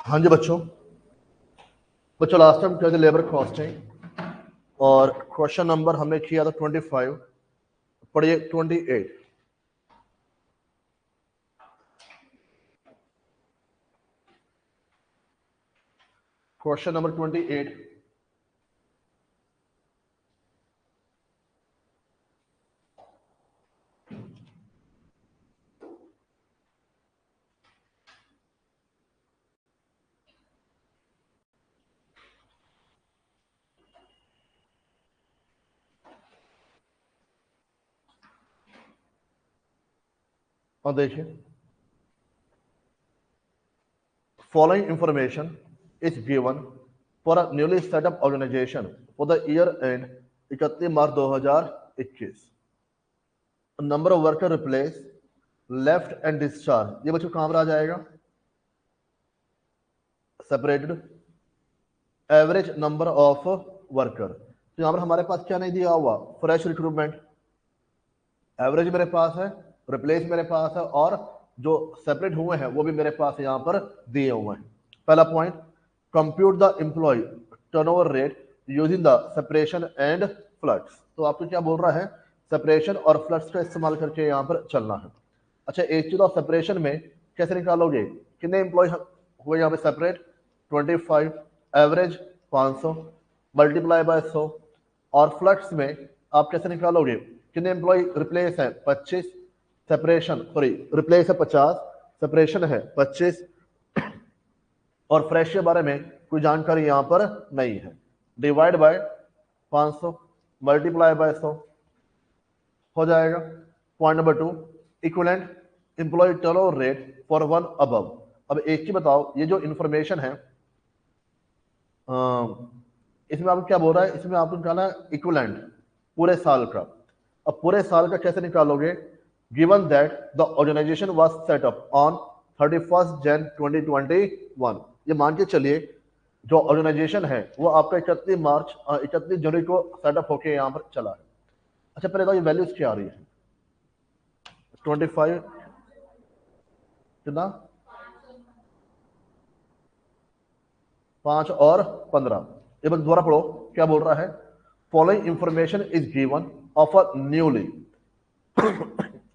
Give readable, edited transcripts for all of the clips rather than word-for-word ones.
हाँ जी बच्चों, last time किया था लेबर कॉस्टिंग और क्वेश्चन नंबर हमने किया था 25, पढ़िए 28। Question number 28। और देखिए, following information is given for a newly setup organisation for the year end 31 March 2021। Number of worker replace, left and discharge, ये बच्चों काम रहा जाएगा separated. Average number of worker, तो यहाँ पर हमारे पास क्या नहीं दिया हुआ, फ्रेश रिक्रूटमेंट। एवरेज मेरे पास है, रिप्लेस मेरे पास है, और जो सेपरेट हुए हैं वो भी मेरे पास यहाँ पर दिए हुए हैं। पहला point, compute the employee turnover rate using the separation and flux. तो आपको क्या बोल रहा है, सेपरेशन और फ्लड्स का इस्तेमाल करके यहाँ पर चलना है। अच्छा, एक चीज ऑफ सेपरेशन में कैसे निकालोगे, कितने एम्प्लॉय हुए यहाँ पे सेपरेट, 25, एवरेज 500 मल्टीप्लाई बाय 100, और फ्लड्स में आप कैसे निकालोगे, कितने एम्प्लॉय रिप्लेस है 25, सेपरेशन सॉरी रिप्लेस है 50, सेपरेशन है 25, और फ्रेश के बारे में कोई जानकारी यहां पर नहीं है। डिवाइड बाय 500 मल्टीप्लाई बाय 100 हो जाएगा। Point number 2, equivalent employee turnover rate for one above. अब एक चीज बताओ, ये जो इंफॉर्मेशन है इसमें आपको क्या बोल रहा है, इसमें आपको निकालना है इक्विवेलेंट पूरे साल का। अब पूरे साल का कैसे निकालोगे, given that the organisation was set up on 31 Jan 2021। ये मान के चलिए जो ऑर्गेनाइजेशन है वो आपका 31 जनवरी को सेटअप होके यहाँ पर चला है। अच्छा, पहले तो ये वैल्यूज क्या आ रही है, 25 कितना, 5 और 15। ये बस दोबारा पढ़ो, क्या बोल रहा है, following information is given of a newly,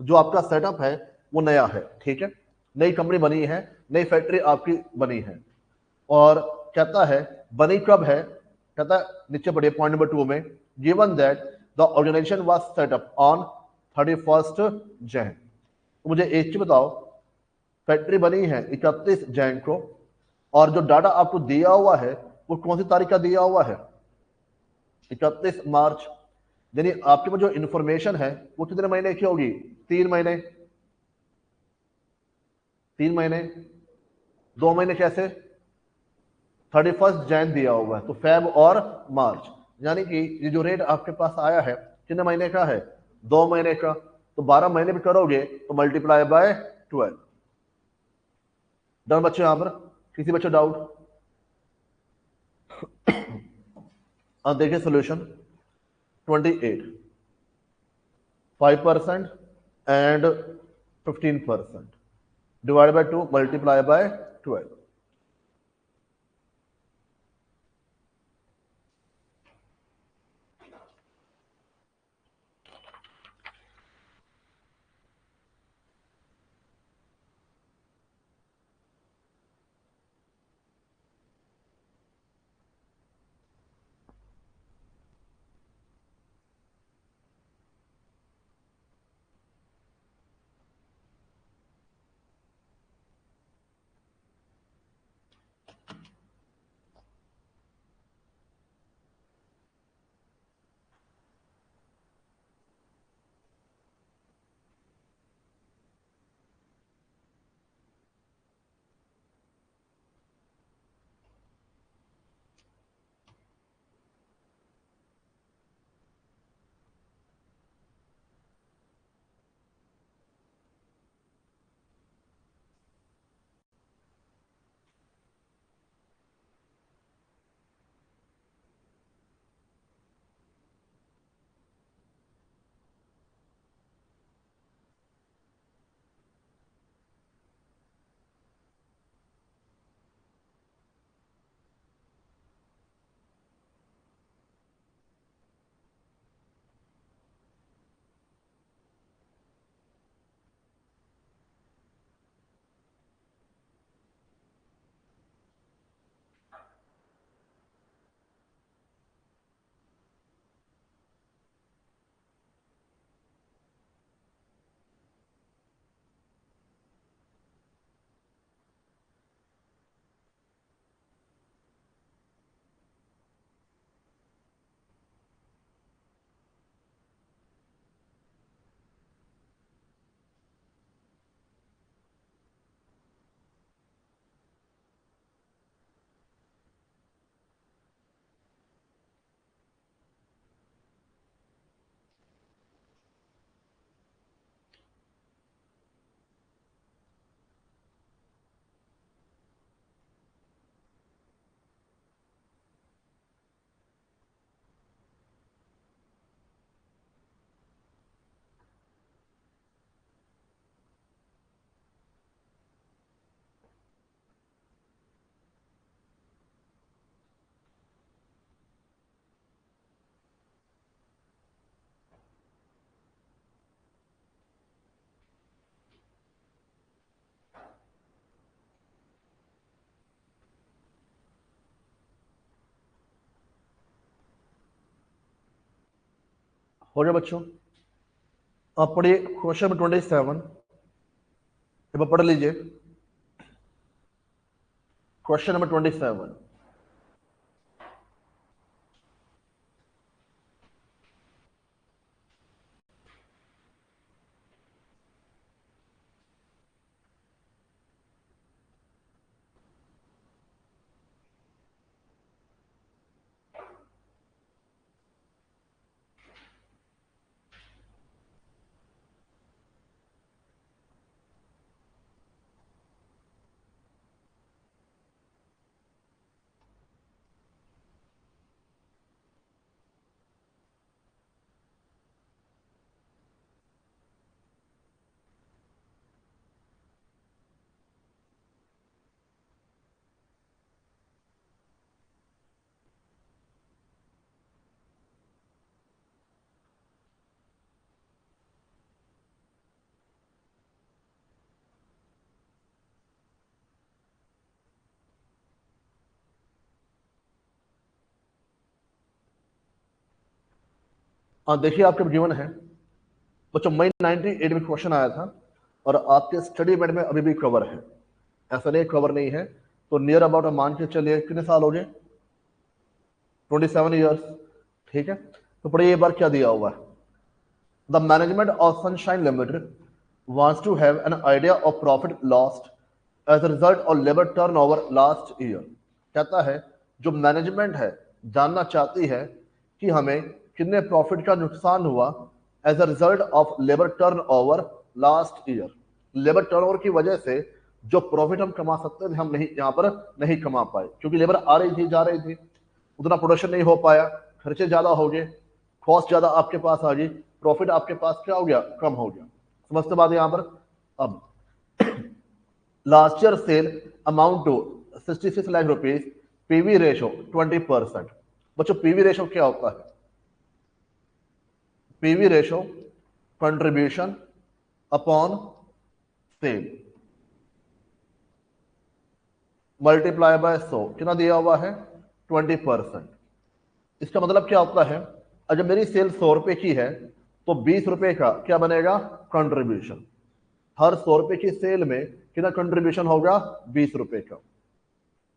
जो आपका सेटअप है वो नया है, ठीक है, नई कंपनी बनी है, नई फैक्ट्री आपकी बनी है, और कहता है बनी कब है, कहता है नीचे पढ़िए पॉइंट नंबर 2 में, given that the organisation was set up on 31 Jan. मुझे एक चीज बताओ, फैक्ट्री बनी है 31 जैन को, और जो डाटा आपको दिया हुआ है वो कौन सी तारीख का दिया हुआ है, 31 मार्च। यानी आपके पास जो इंफॉर्मेशन है वो कितने महीने की होगी, 3 महीने। 3 महीने, 2 महीने कैसे, 31 जैन दिया हुआ है तो फेब और मार्च, यानी कि ये जो रेट आपके पास आया है कितने महीने का है, 2 महीने का। तो 12 महीने में करोगे तो मल्टीप्लाई बाय 12। डन बच्चों, यहां पर किसी बच्चों डाउट। अब देखिए solution 28, 5% and 15%, divide by 2 multiply by 12। हो गया बच्चों? आप पढ़िए क्वेश्चन नंबर 27, पढ़ लीजिए क्वेश्चन नंबर 27। हाँ देखिए आपके जीवन है बच्चों, मई 98 में क्वेश्चन आया था और आपके स्टडी मेट में अभी भी कवर है, ऐसा नहीं कवर नहीं है। तो नियर अबाउट मान के चलिए कितने साल हो गए? 27 ईयर्स। ठीक है, तो पढ़िए एक बार क्या दिया हुआ है। The management of sunshine limited wants to have an idea of profit lost as a result of labor turnover last year। कहता है जो मैनेजमेंट है जानना चाहती है कि हमें कितने प्रॉफिट का नुकसान हुआ as a result of labour turnover last year. Labour turnover की वजह से जो प्रॉफिट हम कमा सकते थे हम नहीं, यहाँ पर नहीं कमा पाए क्योंकि लेबर आ रही थी जा रही थी, उतना प्रोडक्शन नहीं हो पाया, खर्चे ज्यादा हो गए, कॉस्ट ज्यादा आपके पास आ गई, प्रॉफिट आपके पास क्या हो गया? कम हो गया। समझते बात यहां पर? अब last year sale amount to 66 lakh rupees, PV ratio 20%। बच्चों पीवी रेशो क्या होता है? PV ratio contribution upon sale multiply by 100, कितना दिया हुआ है? 20%। इसका मतलब क्या होता है? अगर मेरी सेल 100 रुपए की है तो 20 रुपए का क्या बनेगा? कंट्रीब्यूशन। हर 100 रुपए की सेल में कितना कंट्रीब्यूशन होगा? 20 रुपए का।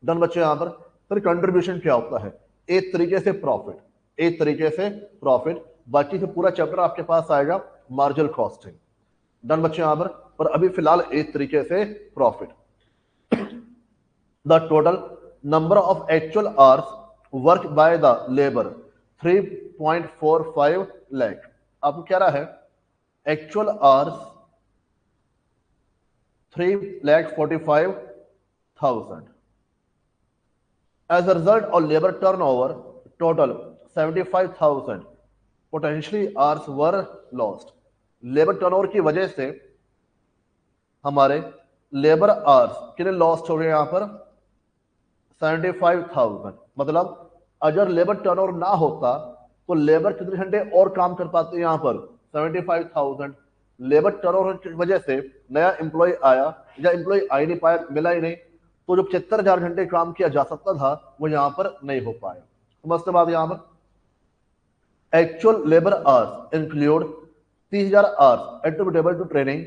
डन बच्चे यहां पर? फिर कंट्रीब्यूशन क्या होता है? एक तरीके से प्रॉफिट, एक तरीके से प्रॉफिट। बाकी से पूरा चैप्टर आपके पास आएगा मार्जिनल कॉस्टिंग। डन बच्चे यहां पर अभी फिलहाल एक तरीके से profit. The total number of actual hours work by the labour 3.45 lakh. आपको क्या रहा है? Actual hours 3,45,000 as a result of labor turnover total 75,000 potentially hours were lost। Labour turnover की वजह से हमारे लेबर आवर्स कितने लॉस्ट हो गए यहां पर? 75,000। मतलब अगर लेबर टर्नओवर ना होता तो लेबर कितने घंटे और काम कर पाते? यहां पर 75,000। लेबर टर्नओवर की वजह से नया एम्प्लॉय आया या एम्प्लॉय आ ही नहीं पाया, मिला ही नहीं, तो जो 75,000 घंटे काम किया जा सकता था वो यहां पर नहीं हो पाया। समझते बात यहां पर? Actual labour hours include 30,000 hours attributable to training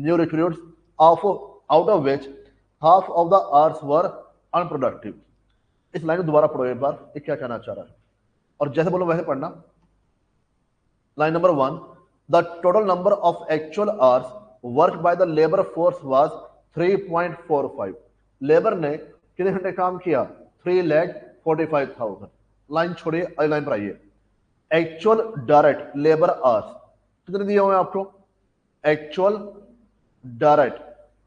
new recruits, out of which half of the hours were unproductive। इस लाइन को दोबारा पढ़ो एक बार, ये क्या कहना चाह रहा है और जैसे बोलो वैसे पढ़ना। Line number 1, the total number of actual hours work by the labour force was 3.45। Labour ने कितने घंटे काम किया? 3,45,000। लाइन छोड़िए, अगली लाइन पर आइए। एक्चुअल डायरेक्ट लेबर आवर्स कितने दिए हुए हैं आपको? एक्चुअल डायरेक्ट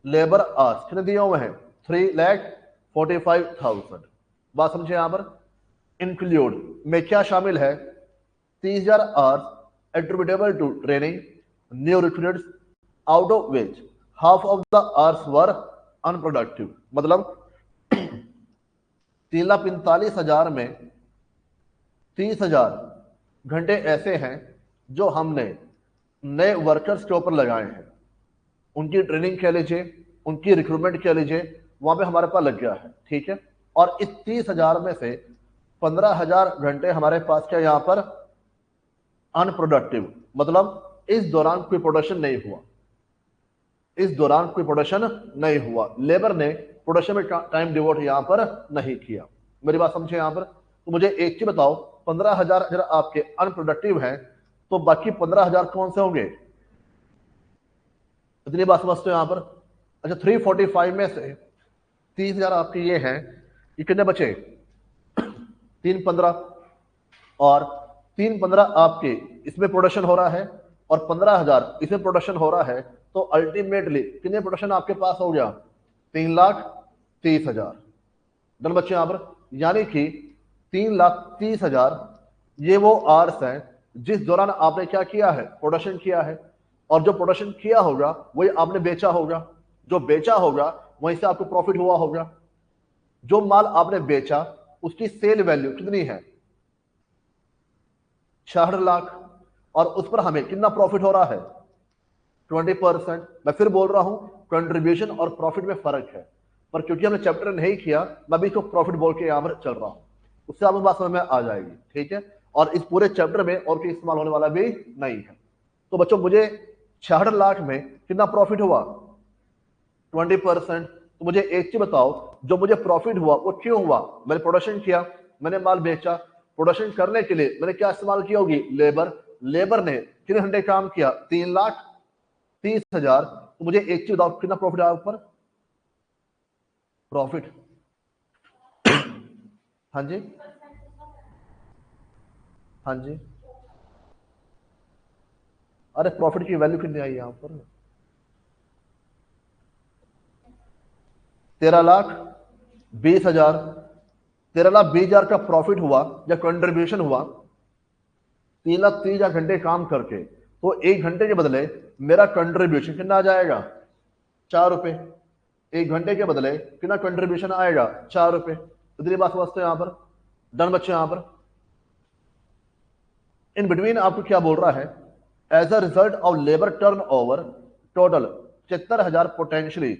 लेबर आवर्स कितने दिए हुए हैं? 3,45,000। बात समझे यहां पर? इंक्लूड में क्या शामिल है? 30,000 hours attributable to training new recruits, out of which half of the hours were unproductive. मतलब 3,45,000 में 30,000 घंटे ऐसे हैं जो हमने नए वर्कर्स के ऊपर लगाए हैं, उनकी ट्रेनिंग कह लीजिए, उनकी रिक्रूटमेंट कह लीजिए, वहां पे हमारे पास लग गया है। ठीक है, और इस 30,000 में से 15,000 घंटे हमारे पास क्या यहां पर अनप्रोडक्टिव मतलब इस दौरान कोई प्रोडक्शन नहीं हुआ, इस दौरान कोई प्रोडक्शन नहीं हुआ, लेबर ने प्रोडक्शन में टाइम डिवोट यहां पर नहीं किया। मेरी बात समझे यहां पर? तो मुझे एक चीज बताओ, 15,000 अगर आपके अनप्रोडक्टिव हैं तो बाकी 15,000 कौन से होंगे? इतनी बात समझते हो यहां पर? अच्छा, 345 में से 30,000 आपके ये हैं, ये कितने बचे? 315, और 315 आपके इसमें प्रोडक्शन हो रहा है और 15,000 इसमें प्रोडक्शन हो रहा है, तो अल्टीमेटली कितने प्रोडक्शन आपके पास हो गया? 3,30,000। डन बच्चे यहां पर? यानी कि 3,30,000 ये वो आर्स हैं जिस दौरान आपने क्या किया है? प्रोडक्शन किया है, और जो प्रोडक्शन किया होगा वही आपने बेचा होगा, जो बेचा होगा वहीं से आपको प्रॉफिट हुआ होगा। जो माल आपने बेचा उसकी सेल वैल्यू कितनी है? 66 लाख, और उस पर हमें कितना प्रॉफिट हो रहा है? 20%। मैं फिर बोल रहा हूं, कंट्रीब्यूशन और प्रॉफिट में फर्क है, पर क्योंकि हमने चैप्टर नहीं किया मैं भी इसको प्रॉफिट बोल के यहां पर चल रहा हूं, उससे आपको बात समझ में आ जाएगी, ठीक है? और इस पूरे चैप्टर में और कोई इस्तेमाल होने वाला भी नहीं है। तो बच्चों मुझे 66 लाख में कितना प्रॉफिट हुआ? 20%। तो मुझे एक चीज बताओ, जो मुझे प्रॉफिट हुआ वो क्यों हुआ? मैंने प्रोडक्शन किया, मैंने माल बेचा, प्रोडक्शन करने के लिए मैंने क्या इस्तेमाल किया होगी? लेबर। लेबर ने कितने घंटे काम किया? 3,30,000। तो मुझे एक चीज बताओ, कितना प्रॉफिट आया ऊपर? प्रॉफिट, हाँ जी, हाँ जी। अरे प्रॉफिट की वैल्यू कितनी आई यहां पर? 13,20,000। 13,20,000 का प्रॉफिट हुआ या कंट्रीब्यूशन हुआ 3,30,000 घंटे काम करके, तो एक घंटे के बदले मेरा कंट्रीब्यूशन कितना आ जाएगा? 4 रुपए। एक घंटे के बदले कितना कंट्रीब्यूशन आएगा? 4 रुपए। इतनी बात समझते हैं यहां पर? डन बच्चे यहां पर? इन बिटवीन आपको क्या बोल रहा है? As a result of labour turn over total 75,000 potentially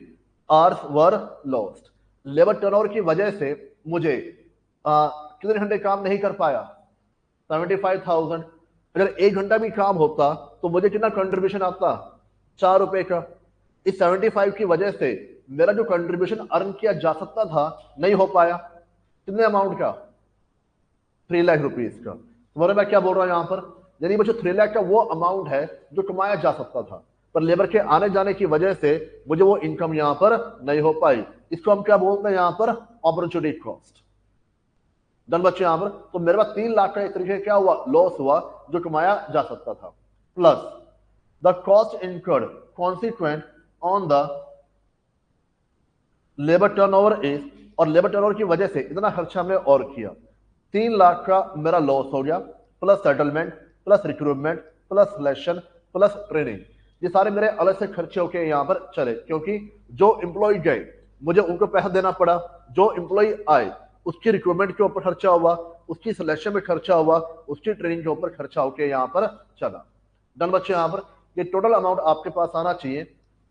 hours were lost. Labour turnover की वजह से मुझे कितने घंटे काम नहीं कर पाया? 75,000। अगर एक घंटा भी काम होता तो मुझे कितना कंट्रीब्यूशन आता? 4 रुपए का। इस 75 की वजह से मेरा जो कंट्रीब्यूशन अर्न किया जा सकता था नहीं हो पाया। कितने अमाउंट का? 3 लाख रुपीज का। तुम्हारे मैं क्या बोल रहा हूं यहां पर? यानी बच्चों 3 लाख का वो अमाउंट है जो कमाया जा सकता था, पर लेबर के आने जाने की वजह से मुझे वो इनकम यहां पर नहीं हो पाई। इसको हम क्या बोलते हैं यहां पर? Opportunity cost. डन बच्चे यहां पर? तो मेरे पास 3 लाख का एक तरीके क्या हुआ? लॉस हुआ जो कमाया जा सकता था, plus the cost incurred consequent on the labour turnover is, और लेबर टर्नओवर की वजह से इतना खर्चा हमने और किया। 3 लाख का मेरा लॉस हो गया, plus settlement, plus recruitment, plus selection, plus training. ये सारे मेरे अलग से खर्चे होके यहाँ पर चले, क्योंकि जो एम्प्लॉय गए मुझे उनको पैसा देना पड़ा, जो एम्प्लॉय आए उसकी रिक्रूटमेंट के ऊपर खर्चा हुआ, उसकी सिलेक्शन में खर्चा हुआ, उसकी ट्रेनिंग के ऊपर खर्चा होके यहाँ पर चला। डन बच्चे यहाँ पर? ये टोटल अमाउंट आपके पास आना चाहिए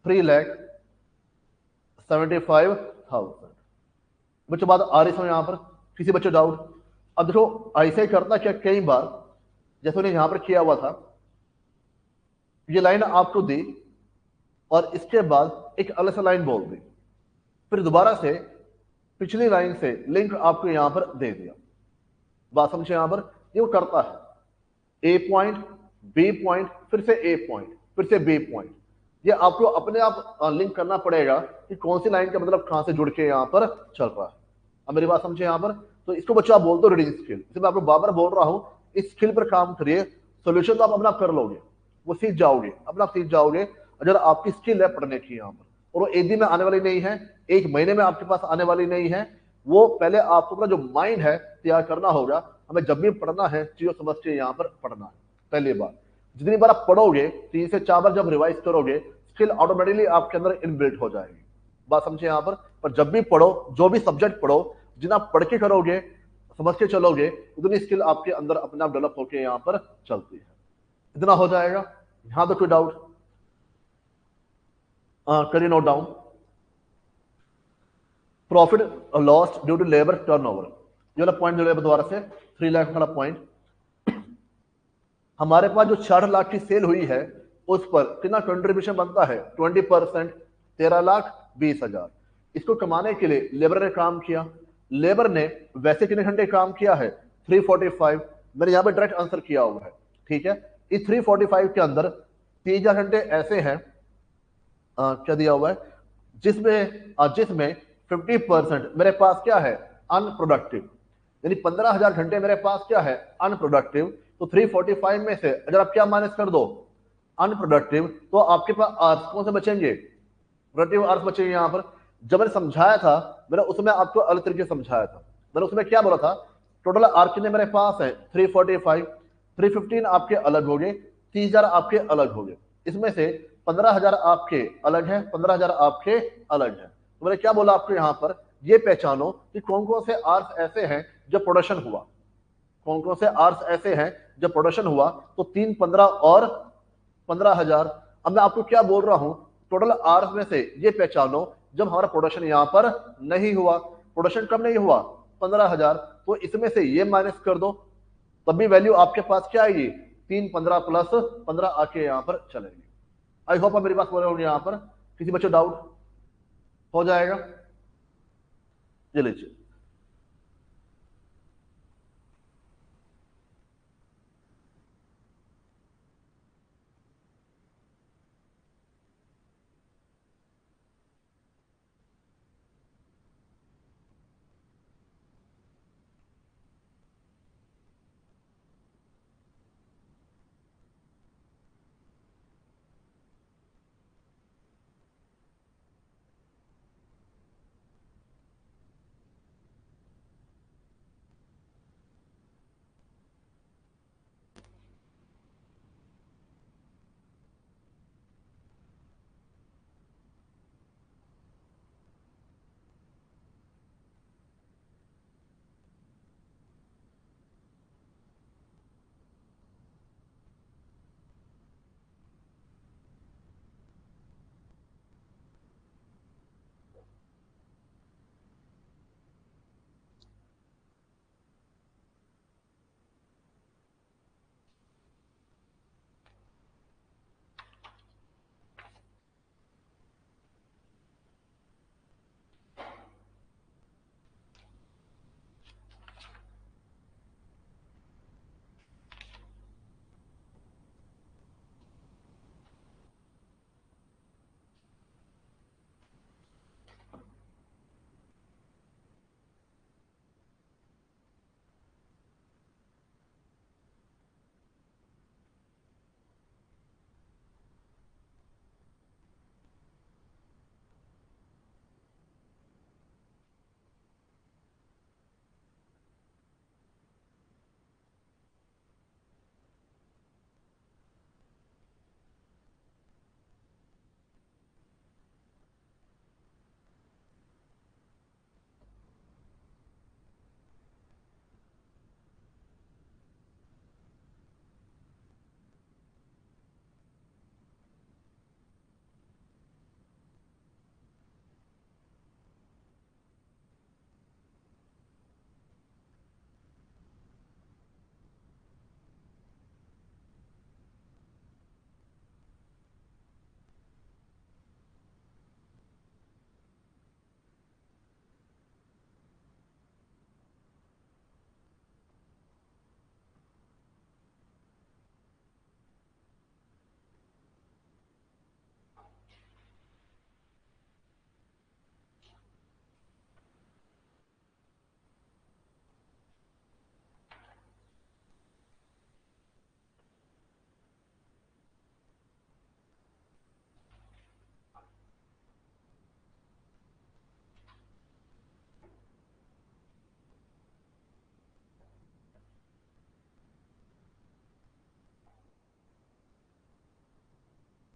3,75,000। बच्चों बात आ रही समझ यहां पर? किसी बच्चे डाउट? अब देखो ऐसे ही करता क्या, कई बार जैसे उन्हें यहां पर किया हुआ था, ये लाइन आपको दी और इसके बाद एक अलग सा लाइन बोल दी, फिर दोबारा से पिछली लाइन से लिंक आपको यहां पर दे दिया। बात समझे यहां पर? ये वो करता है, ए पॉइंट, बी पॉइंट, फिर से ए पॉइंट, फिर से बी पॉइंट। ये आपको अपने आप लिंक करना पड़ेगा कि कौन सी लाइन का मतलब कहां से जुड़ के यहां पर चल रहा है। अब मेरी बात समझे यहां पर? तो इसको बच्चों आप बोलते हो रीडिंग स्किल। इसे मैं आपको बार बार बोल रहा हूं, इस स्किल पर काम करिए, सोल्यूशन तो आप अपना कर लोगे, वो सीख जाओगे, अपना सीख जाओगे। अगर आपकी स्किल है पढ़ने की यहां पर, और वो एक दिन में आने वाली नहीं है, एक महीने में आपके पास आने वाली नहीं है, वो पहले आपको अपना जो माइंड है तैयार करना होगा। हमें जब भी पढ़ना है चीजों समझ के यहाँ पर पढ़ना है। पहली बार जितनी बार आप पढ़ोगे, 3 से 4 बार जब रिवाइज करोगे, स्किल ऑटोमेटिकली आपके अंदर इनबिल्ट हो जाएगी। बात समझे यहाँ पर जब भी पढ़ो, जो भी सब्जेक्ट पढ़ो, जितना पढ़ के करोगे, समझ के चलोगे, उतनी स्किल आपके अंदर अपने आप डेवलप होकर यहाँ पर चलती है। इतना हो जाएगा? यहां तो कोई डाउट? करिए note down. Profit lost due to labour turnover, ये वाला पॉइंट जो है दोबारा से 3 लाख वाला पॉइंट। हमारे पास जो 66 लाख की सेल हुई है उस पर कितना कंट्रीब्यूशन बनता है? 20%, 13,20,000। इसको कमाने के लिए लेबर ने काम किया। लेबर ने वैसे कितने घंटे काम किया है? 345। मैंने यहाँ पे डायरेक्ट आंसर किया हुआ है, ठीक है। इस 345 के अंदर 3,000 घंटे ऐसे हैं, क्या दिया हुआ है, जिसमें 50% मेरे पास क्या है? अनप्रोडक्टिव। यानी 15,000 घंटे मेरे पास क्या है? अनप्रोडक्टिव। तो 345 में से अगर आप क्या माइनस कर दो? अनप्रोडक्टिव, तो आपके पास आवर्स कौन से बचेंगे? प्रोडक्टिव आवर्स बचेंगे। यहां पर जब मैंने समझाया था, मैंने उसमें आपको अलग तरीके से समझाया था। मैंने उसमें क्या बोला था? टोटल आवर्स कितने मेरे पास है? 345। 315 आपके अलग हो गए, 30,000 आपके अलग हो गए। इसमें से 15,000 आपके अलग है, 15,000 आपके अलग है। तो मैंने क्या बोला आपको यहां पर? ये पहचानो कि कौन कौन से आवर्स ऐसे हैं जो प्रोडक्शन हुआ, कौन कौन से आवर्स ऐसे हैं जब प्रोडक्शन हुआ। तो 3, 15 और 15,000। अब मैं आपको क्या बोल रहा हूं? टोटल आवर्स में से ये पहचानो जब हमारा प्रोडक्शन यहां पर नहीं हुआ। प्रोडक्शन कब नहीं हुआ? 15,000। तो इसमें से ये माइनस कर दो, तब भी वैल्यू आपके पास क्या आएगी? 3, 15 प्लस 15 आके यहां पर चलेगी। आई होप आप मेरी बात बोल रहे होंगे। यहां पर किसी बच्चे डाउट हो जाएगा? ये लीजिए।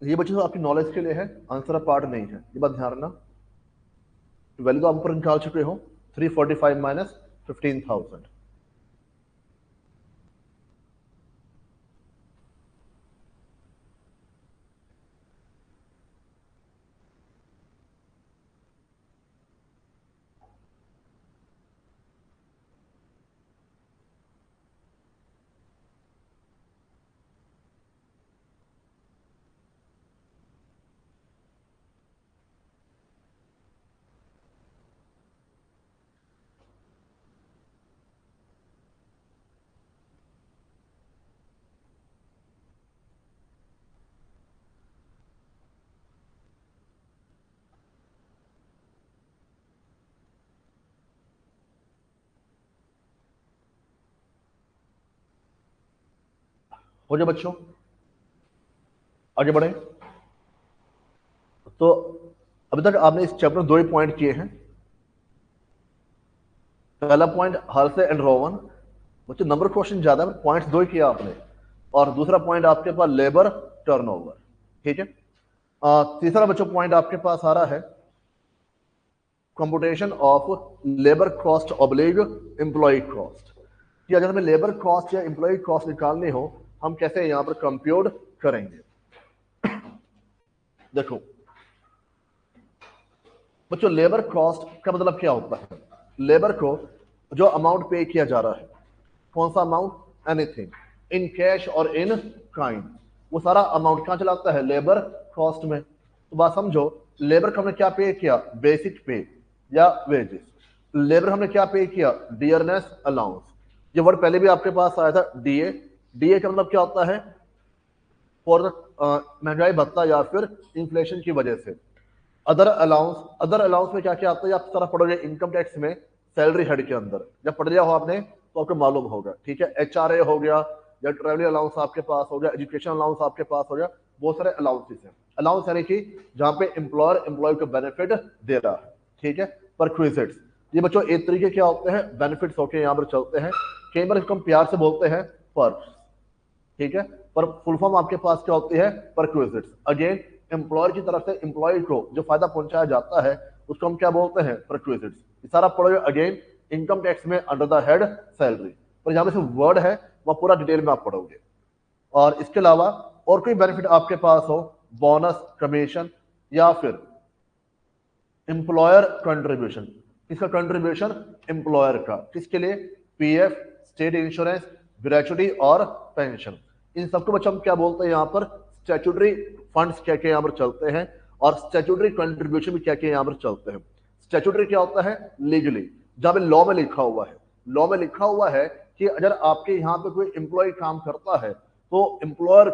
ये बच्चों आपकी नॉलेज के लिए है, आंसर पार्ट नहीं है, ये बात ध्यान रखना। वैल्यू तो आप ऊपर निकाल चुके हो, 345 माइनस 15,000। हो जाए बच्चों, आगे बढ़े। तो अभी तक आपने इस चैप्टर में 2 ही पॉइंट किए हैं। पहला पॉइंट हाल्से एंड रोवन, बच्चों नंबर क्वेश्चन ज्यादा है, पॉइंट्स 2 ही किया आपने। और दूसरा पॉइंट आपके पास लेबर टर्नओवर, ठीक है। तीसरा बच्चों पॉइंट आपके पास आ रहा है computation of labour cost oblique employee cost, कि अगर हमें लेबर कॉस्ट या एम्प्लॉय कॉस्ट निकालनी हो, हम कैसे यहां पर कंप्यूट करेंगे। देखो बच्चों, लेबर कॉस्ट का मतलब क्या होता है? लेबर को जो अमाउंट पे किया जा रहा है, कौन सा अमाउंट? एनीथिंग, इन कैश और इन काइंड, वो सारा अमाउंट कहां चलाता है? लेबर कॉस्ट में। तो बात समझो, लेबर को हमने क्या पे किया? बेसिक पे या वेजेस। लेबर हमने क्या पे किया? Dearness allowance. ये वर्ड पहले भी आपके पास आया था, डीए। डीए का मतलब क्या होता है? फॉर महंगाई भत्ता या फिर इन्फ्लेशन की वजह से। अदर अलाउंस, अदर अलाउंस में क्या क्या आता है? आप सारा पढ़ोगे इनकम टैक्स में, सैलरी हेड के अंदर, जब पढ़ लिया हो आपने तो आपको मालूम होगा, ठीक है। एचआरए हो गया, या ट्रैवल अलाउंस आपके पास हो गया, एजुकेशन अलाउंस आपके पास हो गया, बहुत सारे अलाउंसेस हैं। अलाउंस यानी कि जहां पे एम्प्लॉयर एम्प्लॉय को बेनिफिट दे रहा है, ठीक है। परक्विजिट्स, ये बच्चों एक तरीके क्या होते हैं? बेनिफिट्स होके यहाँ पर चलते हैं। कई बार इसको हम प्यार से बोलते हैं पर्क्स, ठीक है। पर फुल फॉर्म आपके पास क्या होती है? परक्विजिट्स। अगेन एम्प्लॉयर की तरफ से एम्प्लॉय को जो फायदा पहुंचाया जाता है उसको हम क्या बोलते हैं? परक्विजिट्स। सारा पढ़ोगे अगेन इनकम टैक्स में अंडर द हेड सैलरी, पर जहां पे सिर्फ वर्ड है वह पूरा डिटेल में आप पढ़ोगे। और इसके अलावा और कोई बेनिफिट आपके पास हो, बोनस, कमीशन, या फिर एम्प्लॉयर कंट्रीब्यूशन। किसका कंट्रीब्यूशन? एम्प्लॉयर का। किसके लिए? पीएफ, स्टेट इंश्योरेंस, ग्रेचुटी और पेंशन। इन सबको बच्चों हम क्या बोलते हैं? यहाँ पर स्टैट्यूटरी फंड्स क्या क्या यहाँ पर चलते हैं, और स्टैट्यूटरी कंट्रीब्यूशन भी क्या क्या यहाँ पर चलते हैं। स्टैट्यूटरी क्या होता है? लीगली, जहां पे लॉ में लिखा हुआ है। लॉ में लिखा हुआ है कि अगर आपके यहाँ पे कोई एम्प्लॉय काम करता है तो एम्प्लॉयर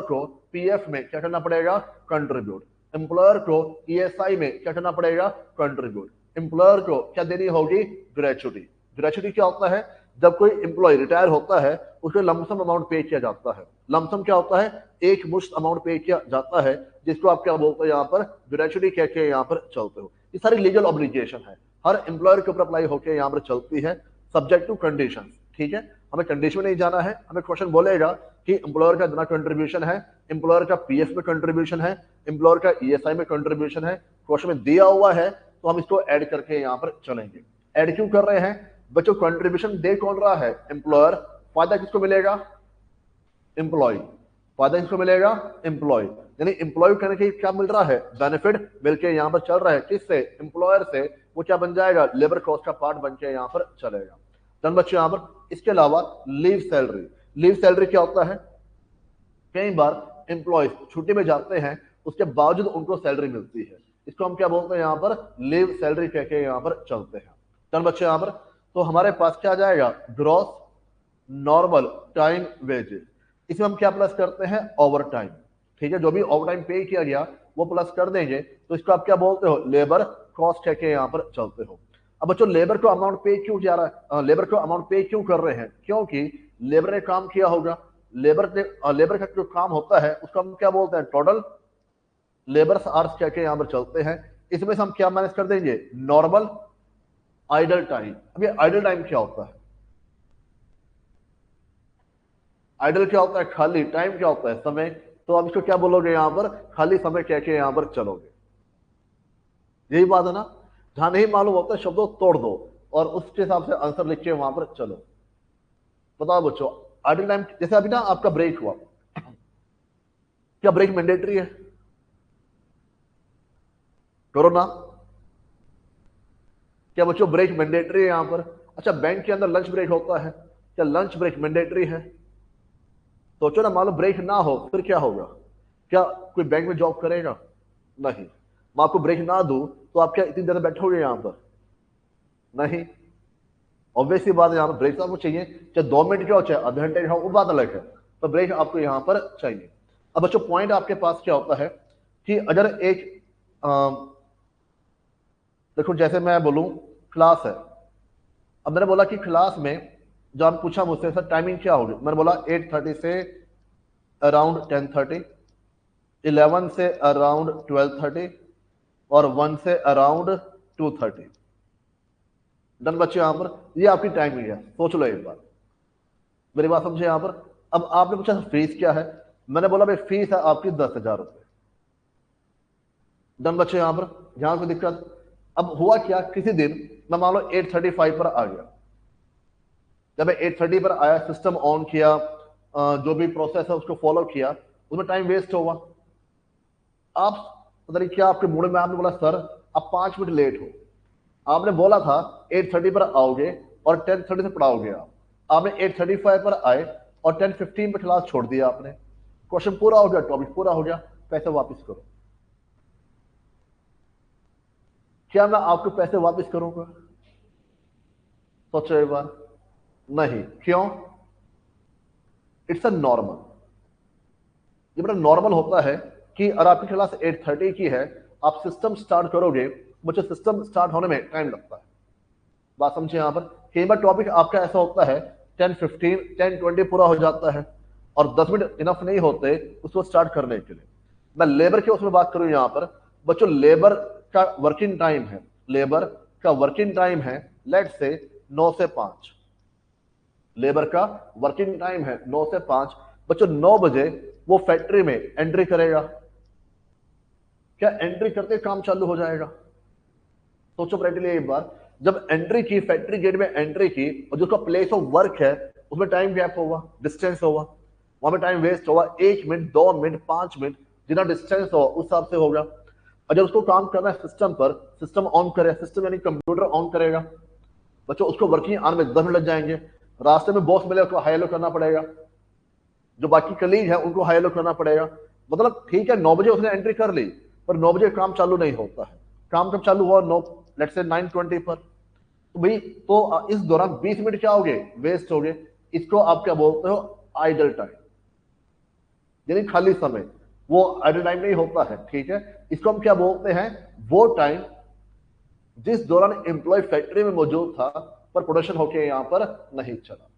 को पीएफ में क्या करना पड़ेगा? कंट्रीब्यूट। एम्प्लॉयर को ईएसआई में क्या करना पड़ेगा? कंट्रीब्यूट। एम्प्लॉयर को क्या देनी होगी? ग्रेचुटी। ग्रेचुटी क्या होता है? जब कोई एम्प्लॉय रिटायर होता है उसको लमसम अमाउंट पे किया जाता है। लमसम क्या होता है? एक मुश्त अमाउंट पे किया जाता है, जिसको आप क्या बोलते हो यहाँ पर? ग्रेचुटी कह के यहाँ पर चलते हो। ये सारी लीगल ऑब्लिगेशन है, हर एम्प्लॉयर के ऊपर अप्लाई होकर यहाँ पर चलती है, सब्जेक्ट टू कंडीशन, ठीक है। हमें कंडीशन में नहीं जाना है, हमें क्वेश्चन बोलेगा कि एम्प्लॉयर का इतना कंट्रीब्यूशन है, एम्प्लॉयर का पीएफ में कंट्रीब्यूशन है, एम्प्लॉयर का ईएसआई में कंट्रीब्यूशन है, क्वेश्चन में दिया हुआ है, तो हम इसको ऐड करके यहाँ पर चलेंगे। ऐड क्यों कर रहे हैं बच्चों? कंट्रीब्यूशन दे कौन रहा है? एम्प्लॉयर। फायदा किसको मिलेगा? एम्प्लॉय। फायदा किसको मिलेगा? एम्प्लॉय। यानी एम्प्लॉय करने के क्या मिल रहा है? बेनिफिट मिलके यहाँ पर चल रहा है। किससे? एम्प्लॉयर से। वो क्या बन जाएगा? लेबर कॉस्ट का पार्ट बन के यहाँ पर चलेगा। डन बच्चों यहाँ पर। इसके अलावा लीव सैलरी। लीव सैलरी क्या होता है? कई बार एम्प्लॉय छुट्टी में जाते हैं, उसके बावजूद उनको सैलरी मिलती है, इसको हम क्या बोलते हैं? यहाँ पर लीव सैलरी कह के यहाँ पर चलते हैं। डन बच्चों यहाँ पर। तो हमारे पास क्या आ जाएगा? Gross normal time wages. इसमें हम क्या प्लस करते हैं? ओवर टाइम, ठीक है। जो भी ओवर टाइम पे किया गया वो प्लस कर देंगे, तो इसको आप क्या बोलते हो? लेबर कॉस्ट कह के यहाँ पर चलते हो। अब बच्चों लेबर को अमाउंट पे क्यों जा रहा है? लेबर को अमाउंट पे क्यों कर रहे हैं? क्योंकि लेबर ने काम किया होगा। लेबर का जो काम होता है उसको हम क्या बोलते हैं? टोटल लेबर आवर्स कह के यहाँ पर चलते हैं। इसमें से हम क्या माइनस कर देंगे? Normal idle time. अब ये आइडल टाइम क्या होता है? आइडल क्या होता है? खाली टाइम क्या होता है? समय। तो आप इसको क्या बोलोगे? यहाँ पर खाली समय कह के यहाँ पर चलोगे। यही बात है ना? जहां नहीं मालूम होता शब्दों तोड़ दो और उसके हिसाब से आंसर लिख के वहां पर चलो। बताओ बच्चों, आइडल टाइम जैसे अभी ना आपका ब्रेक हुआ, क्या ब्रेक मैंडेटरी है? करो ना। क्या बच्चों ब्रेक मैंडेटरी है यहाँ पर? अच्छा, बैंक के अंदर लंच ब्रेक होता है, क्या लंच ब्रेक मैंडेटरी है? सोचो ना, मान लो ब्रेक ना हो फिर क्या होगा? क्या कोई बैंक में जॉब करेगा? नहीं। मैं आपको ब्रेक ना दूं तो आप क्या इतनी देर बैठोगे यहाँ पर? नहीं। ऑब्वियसली बात है, यहाँ पर ब्रेक तो आपको चाहिए, चाहे 2 मिनट का हो चाहे आधे घंटे का हो, वो बात अलग है, तो ब्रेक आपको यहाँ पर चाहिए। अब बच्चों पॉइंट आपके पास क्या होता है कि अगर एक देखो जैसे मैं बोलूं क्लास है। अब मैंने बोला कि क्लास में जॉन पूछा मुझसे सर टाइमिंग क्या होगी, मैंने बोला 8:30 से अराउंड 10:30, 11 से अराउंड 12:30 और 1 से अराउंड 2:30। डन बच्चे, यहां पर ये आपकी टाइमिंग है, सोच लो एक बार, मेरी बात समझे यहां पर। अब आपने पूछा फीस क्या है, मैंने बोला भाई फीस है आपकी 10,000 रुपए। डन बच्चे, यहां पर यहां कोई दिक्कत। अब हुआ क्या, किसी दिन मैं मान लो 8:35 पर आ गया, जब मैं 8:30 पर आया, सिस्टम ऑन किया, जो भी प्रोसेस है उसको फॉलो किया, उसमें टाइम वेस्ट हुआ। आप पता नहीं क्या आपके मूड में, आपने बोला सर आप 5 मिनट लेट हो, आपने बोला था 8:30 पर आओगे और 10:30 से पढ़ाओगे आपने 8:35 पर आए और 10:15 पर क्लास छोड़ दिया आपने। क्वेश्चन पूरा हो गया, टॉपिक पूरा हो गया, पैसे वापस करो। क्या मैं आपको पैसे वापस करूंगा? सोचो एक बार। नहीं, क्यों? It's a normal. ये बड़ा नॉर्मल होता है कि अगर आपकी क्लास 8:30 की है, आप सिस्टम स्टार्ट करोगे, मुझे सिस्टम स्टार्ट होने में टाइम लगता है। बात समझे यहां पर। कई बार टॉपिक आपका ऐसा होता है 10:15 10:20 पूरा हो जाता है और 10 मिनट इनफ नहीं होते उसको स्टार्ट करने के लिए। मैं लेबर के उसमें बात करूं यहां पर, बच्चों लेबर का वर्किंग टाइम है, लेबर का वर्किंग टाइम है लेट से 9 से 5। लेबर का वर्किंग टाइम है 9 से 5। बच्चों 9 बजे वो फैक्ट्री में एंट्री करेगा, क्या एंट्री करते काम चालू हो जाएगा? सोचो प्रैक्टिकली एक बार, जब एंट्री की, फैक्ट्री गेट में एंट्री की और जो उसका प्लेस ऑफ वर्क है उसमें टाइम गैप होगा, डिस्टेंस होगा, वहां पे टाइम वेस्ट होगा, 1 मिनट 2 मिनट 5 मिनट, जितना डिस्टेंस हो उस हिसाब से होगा। और जब उसको काम करना है सिस्टम पर, सिस्टम ऑन करे, सिस्टम यानी कंप्यूटर ऑन करेगा, बच्चों उसको वर्किंग आने में 10 मिनट लग जाएंगे। रास्ते में बॉस मिले उसको हाई लो करना पड़ेगा, जो बाकी कलीग है उनको हाई लो करना पड़ेगा। मतलब ठीक है 9 बजे उसने एंट्री कर ली, पर 9 बजे काम चालू नहीं होता है। काम कब चालू हुआ? 9 लेट से 9:20 पर। तो भाई तो इस दौरान 20 मिनट क्या हो गए? वेस्ट हो गए। इसको आप क्या बोलते हो? आइडल टाइम, यानी खाली समय। वो आइडल टाइम नहीं होता है, ठीक है। इसको हम क्या बोलते हैं? वो टाइम जिस दौरान एम्प्लॉय फैक्ट्री में मौजूद था पर प्रोडक्शन होके यहां पर नहीं चला।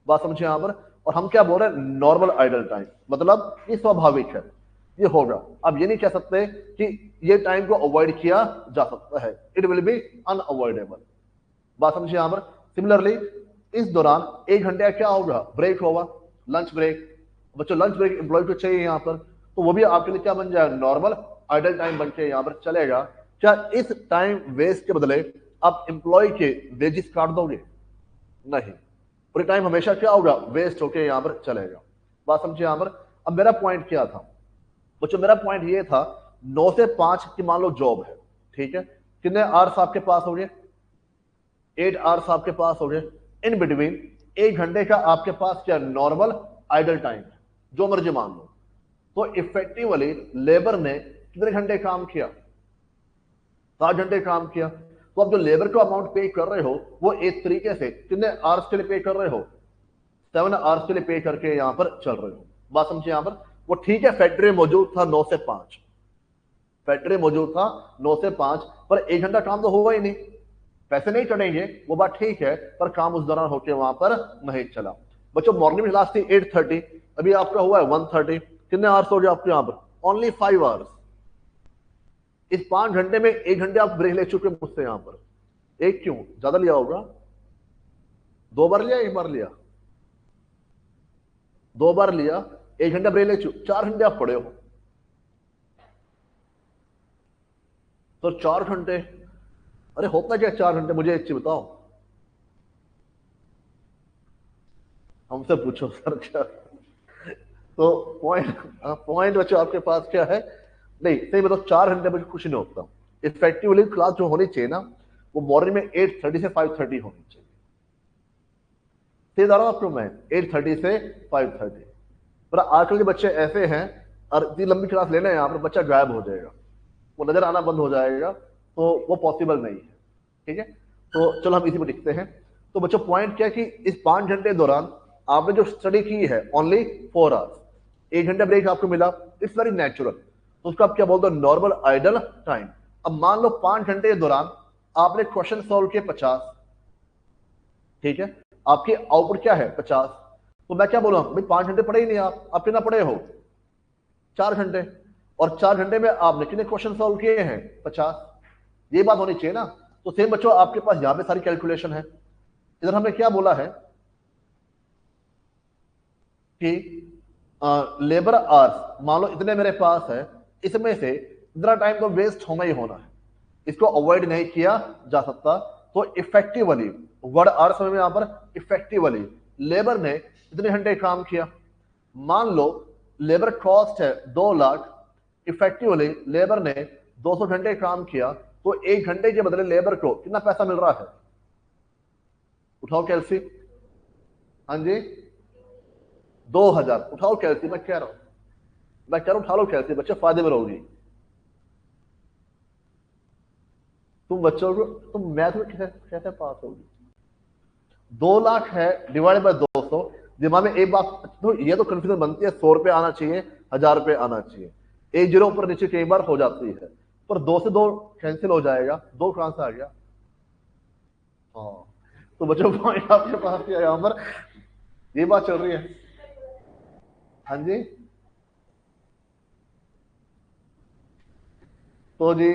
बात समझे यहां पर। और हम क्या बोल रहे हैं? नॉर्मल आइडल टाइम, मतलब ये स्वाभाविक है, ये होगा। अब ये नहीं कह सकते कि ये टाइम को अवॉइड किया जा सकता है, इट विल बी अनअवॉइडेबल। बात समझे यहां पर। सिमिलरली इस दौरान 1 घंटे का क्या होगा? ब्रेक होगा, लंच ब्रेक। बच्चों लंच ब्रेक एम्प्लॉय को चाहिए यहां पर, तो वो भी आपके लिए क्या बन जाएगा? नॉर्मल आइडल टाइम बन के यहां पर चलेगा। क्या इस टाइम वेस्ट के बदले आप एम्प्लॉय के वेजेस काट दोगे? नहीं, पूरे टाइम हमेशा क्या होगा? वेस्ट होके यहां पर चलेगा। बात समझे यहां पर। अब मेरा पॉइंट क्या था बच्चों? मेरा पॉइंट ये था 9 से 5 की मान लो जॉब है, ठीक है। कितने आवर्स आपके पास हो गए? 8 आवर्स आपके पास हो गए। इन बिटवीन 1 घंटे का आपके पास क्या? नॉर्मल आइडल टाइम है, जो मर्जी मान लो। तो इफेक्टिवली लेबर ने कितने घंटे काम किया? 7 घंटे काम किया। तो अब जो लेबर को अमाउंट पे कर रहे हो वो एक तरीके से कितने आवर्स के लिए पे कर रहे हो? 7 आवर्स के लिए पे करके यहां पर चल रहे हो। बात समझिए यहां पर। वो ठीक है फैक्ट्री में मौजूद था 9 से 5, फैक्ट्री मौजूद था 9 से 5, पर 1 घंटा काम तो होगा ही नहीं, पैसे नहीं चढ़ेंगे, वो बात ठीक है, पर काम उस दौरान होके वहां पर नहीं चला। बच्चों मॉर्निंग में क्लास थी 8:30, अभी आपका हुआ है 1:30, कितने आवर्स हो गए आपके यहां पर? Only 5 hours. इस 5 घंटे में 1 घंटे आप ब्रेक ले चुके मुझसे यहां पर। एक क्यों? ज्यादा लिया होगा? 2 बार लिया, 1 बार लिया? 2 बार लिया, 1 घंटा ब्रेक ले चुके, 4 घंटे आप पढ़े हो। तो 4 घंटे, अरे होता क्या 4 घंटे? मुझे एक चीज बताओ, हमसे पूछो सर क्या। तो पॉइंट, पॉइंट बच्चों आपके पास क्या है? नहीं सही बताओ, 4 घंटे में कुछ नहीं होता। इफेक्टिवली क्लास जो होनी चाहिए ना, वो मॉर्निंग में 8:30 से 5:30 होनी चाहिए। सही बता रहा हूं आपको मैं, 8:30 से 5:30। पर आजकल के बच्चे ऐसे हैं, और इतनी लंबी क्लास लेना है यहाँ पर, बच्चा गायब हो जाएगा, वो नजर आना बंद हो जाएगा, तो वो पॉसिबल नहीं है, ठीक है। तो चलो हम इसी पर लिखते हैं। तो बच्चों पॉइंट क्या है कि इस 5 घंटे दौरान आपने जो स्टडी की है ओनली 4 आवर्स, 1 घंटा ब्रेक आपको मिला, इट्स वेरी नेचुरल, तो उसको आप क्या बोलते हो? Normal idle time. अब मान लो 5 घंटे के दौरान आपने क्वेश्चन सॉल्व किए 50, ठीक है। आपकी आउटपुट क्या है 50, तो मैं क्या बोलूँ भाई 5 घंटे पढ़े ही नहीं आप कितना पढ़े हो 4 घंटे, और 4 घंटे में आपने कितने क्वेश्चन सॉल्व किए हैं 50, ये बात होनी चाहिए ना। तो सेम बच्चों आपके पास यहाँ पे सारी कैलकुलेशन है। इधर हमने क्या बोला है कि लेबर आवर्स मान लो इतने मेरे पास है, इसमें से इतना टाइम तो वेस्ट होना ही होना है, इसको अवॉइड नहीं किया जा सकता। तो इफेक्टिवली वर्ड आवर्स में यहां पर इफेक्टिवली लेबर ने इतने घंटे काम किया, मान लो लेबर कॉस्ट है 2 लाख, इफेक्टिवली लेबर ने 200 घंटे काम किया, तो 1 घंटे के बदले लेबर को कितना पैसा मिल रहा है, उठाओ कैलसी। हाँ जी 2000, उठाओ कैलसी, मैं कह रहा हूं उठा लो कैलसी, बच्चे फायदे में रहोगी। तुम बच्चों को तुम मैथ में कैसे कैसे पास होगी। 2 लाख है डिवाइड बाय 200, दिमाग में एक बात तो ये तो कंफ्यूजन बनती है, 100 रुपये आना चाहिए 1000 रुपये आना चाहिए, एक जीरो ऊपर नीचे कई बार हो जाती है, पर 2 से 2 कैंसिल हो जाएगा, 2 कहां से आ गया। हाँ तो बच्चों पॉइंट आपके पास क्या है यहाँ पर, ये बात चल रही है। हाँ जी तो जी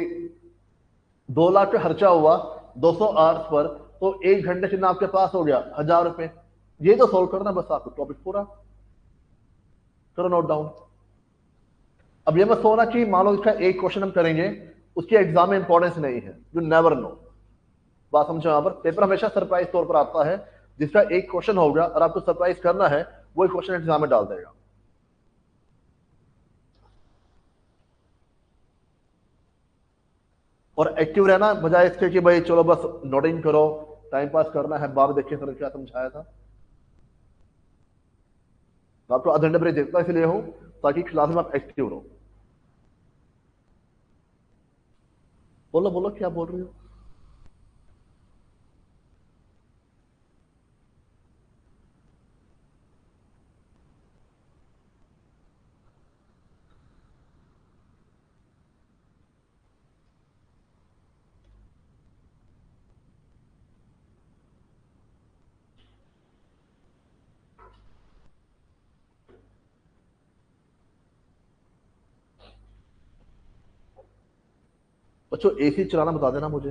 2 लाख का खर्चा हुआ 200 आवर्स पर, तो 1 घंटे कितना आपके पास हो गया 1000 रुपये। ये तो सोल्व करना बस, आपको टॉपिक पूरा करो नोट डाउन। अब ये मत सोना कि मान लो इसका एक क्वेश्चन हम करेंगे उसकी एग्जाम में इंपॉर्टेंस नहीं है, यू नेवर नो। बात समझो, यहाँ पर पेपर हमेशा सरप्राइज तौर पर आता है, जिसका एक क्वेश्चन होगा और आपको सरप्राइज करना है, वही क्वेश्चन एग्जाम में डाल देगा। और एक्टिव रहना बजाय इसके कि भाई चलो बस नोटिंग करो, टाइम पास करना है, बाद देखिए सर क्या समझाया था। तो आपको आधे घंटे ब्रेक देता इसलिए हूँ ताकि क्लास में आप एक्टिव रहो। बोलो बोलो क्या बोल रही हो। बच्चों एसी चलाना बता देना मुझे।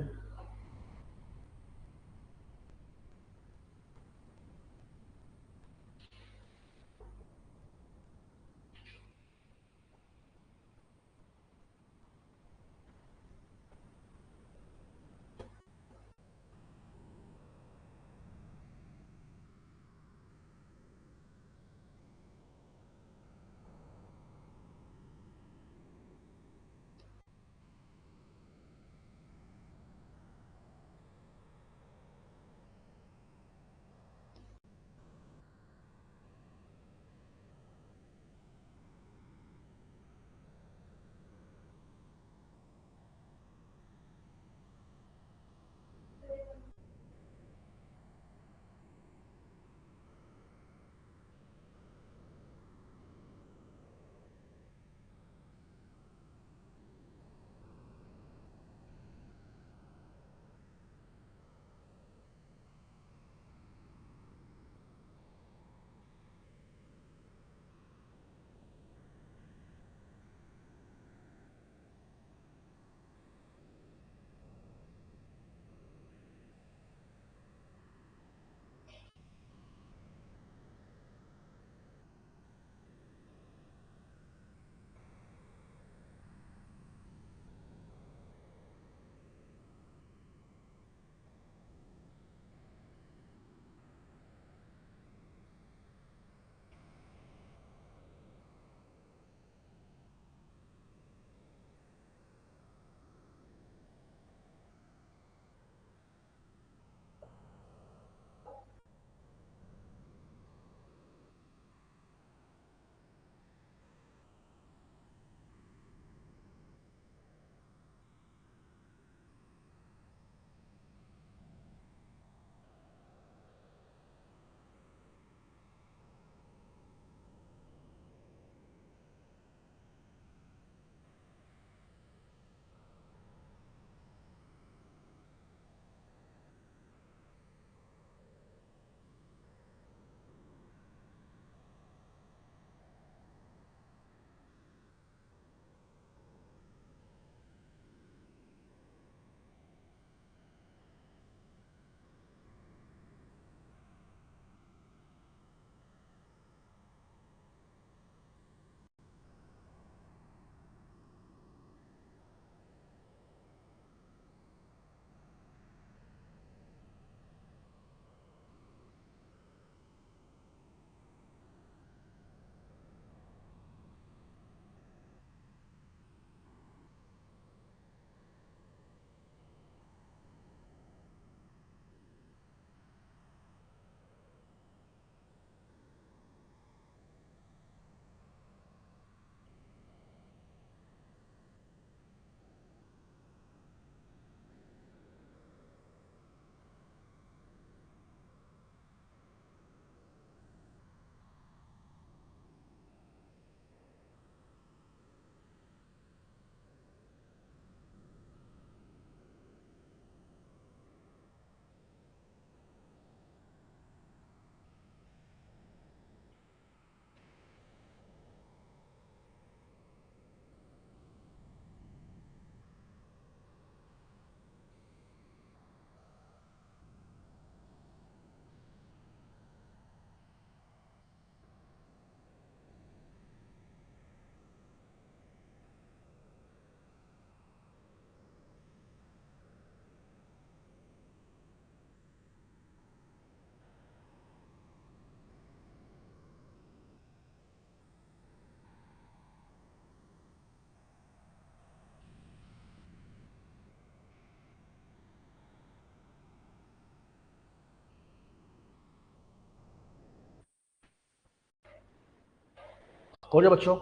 हो गया बच्चों?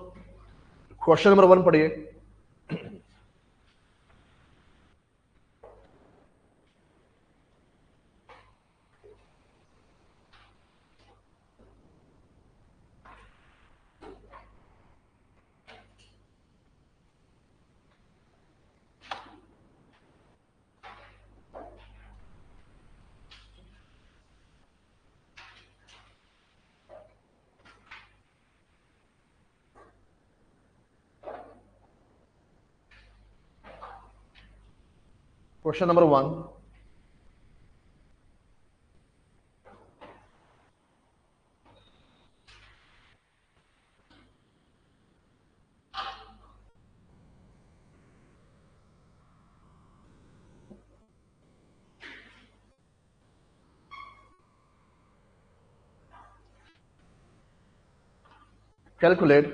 क्वेश्चन नंबर 1 पढ़िए। Question number 1, calculate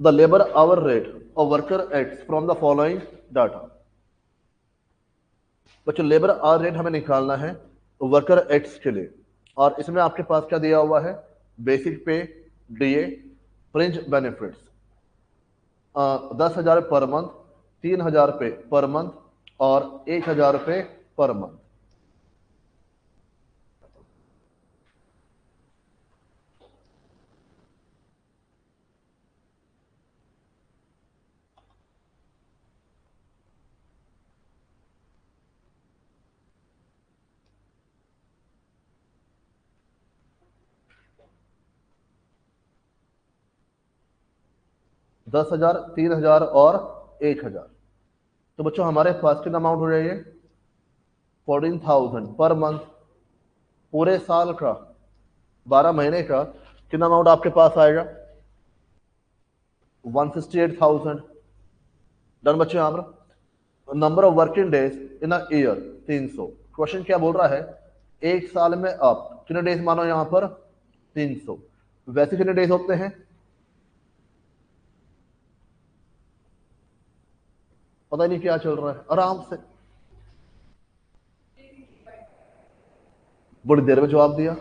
the labor hour rate of worker X from the following data। बच्चों लेबर आवर रेट हमें निकालना है वर्कर एक्स के लिए, और इसमें आपके पास क्या दिया हुआ है? बेसिक पे, DA, fringe benefits, 10,000 per month, 3,000 रुपये पर मंथ और 1,000 रुपये पर मंथ। दस हजार, 3,000 और 1,000। तो बच्चों हमारे पास कितना अमाउंट हो जाएगा? 14,000 पर मंथ। पूरे साल का 12 महीने का कितना अमाउंट आपके पास आएगा? 168,000। डन बच्चों? यहां पर number of working days in a year 300। Question क्या बोल रहा है? एक साल में आप कितने डेज मानो यहां पर? 300। वैसे कितने डेज होते हैं? पता नहीं क्या चल रहा है, आराम से बड़ी देर में जवाब दिया।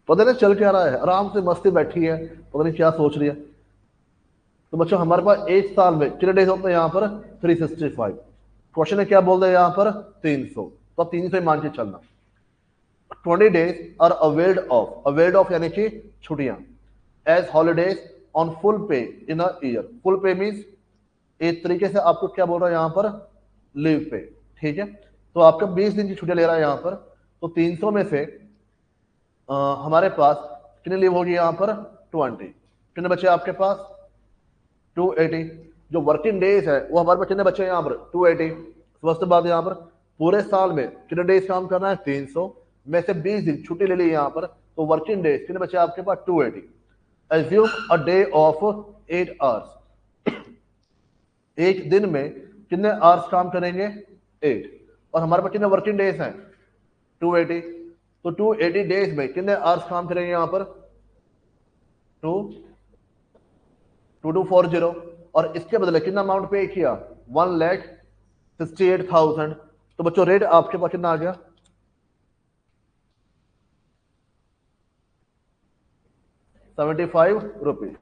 पता नहीं चल क्या रहा है, आराम से मस्ती बैठी है, पता नहीं क्या सोच रही है। तो बच्चों हमारे पास एक साल में कितने डेज होते हैं यहाँ पर? 365। क्वेश्चन है क्या बोल रहे हैं यहाँ पर? 300। तो 300 ही मान के चलना। 20 days are availed off, availed off यानी कि छुट्टियां, as holidays on full pay in a year. Full pay means एक तरीके से आपको क्या बोल रहा है यहाँ पर? लीव पे। ठीक है, तो आपका 20 दिन की छुट्टियां ले रहा है यहाँ पर। तो 300 में से हमारे पास कितनी लीव होगी यहाँ पर? 20। कितने बचे आपके पास? 280। जो वर्किंग डेज है वो हमारे पास कितने बचे यहाँ पर? 280। स्वस्थ बात है यहाँ पर पूरे साल में कितने डेज काम करना है? 300 में से 20 दिन छुट्टी ले ली यहाँ पर, तो वर्किंग डेज कितने बचे आपके पास? 280। Assume a day of 8 hours. एक दिन में कितने आवर्स काम करेंगे? 8। और हमारे पास कितने वर्किंग डेज हैं? 280। तो 280 डेज में कितने आवर्स काम करेंगे यहाँ पर? 2240। और इसके बदले कितना अमाउंट पे किया? 1,68,000। तो बच्चों रेट आपके पास कितना आ गया? 75 रुपीज।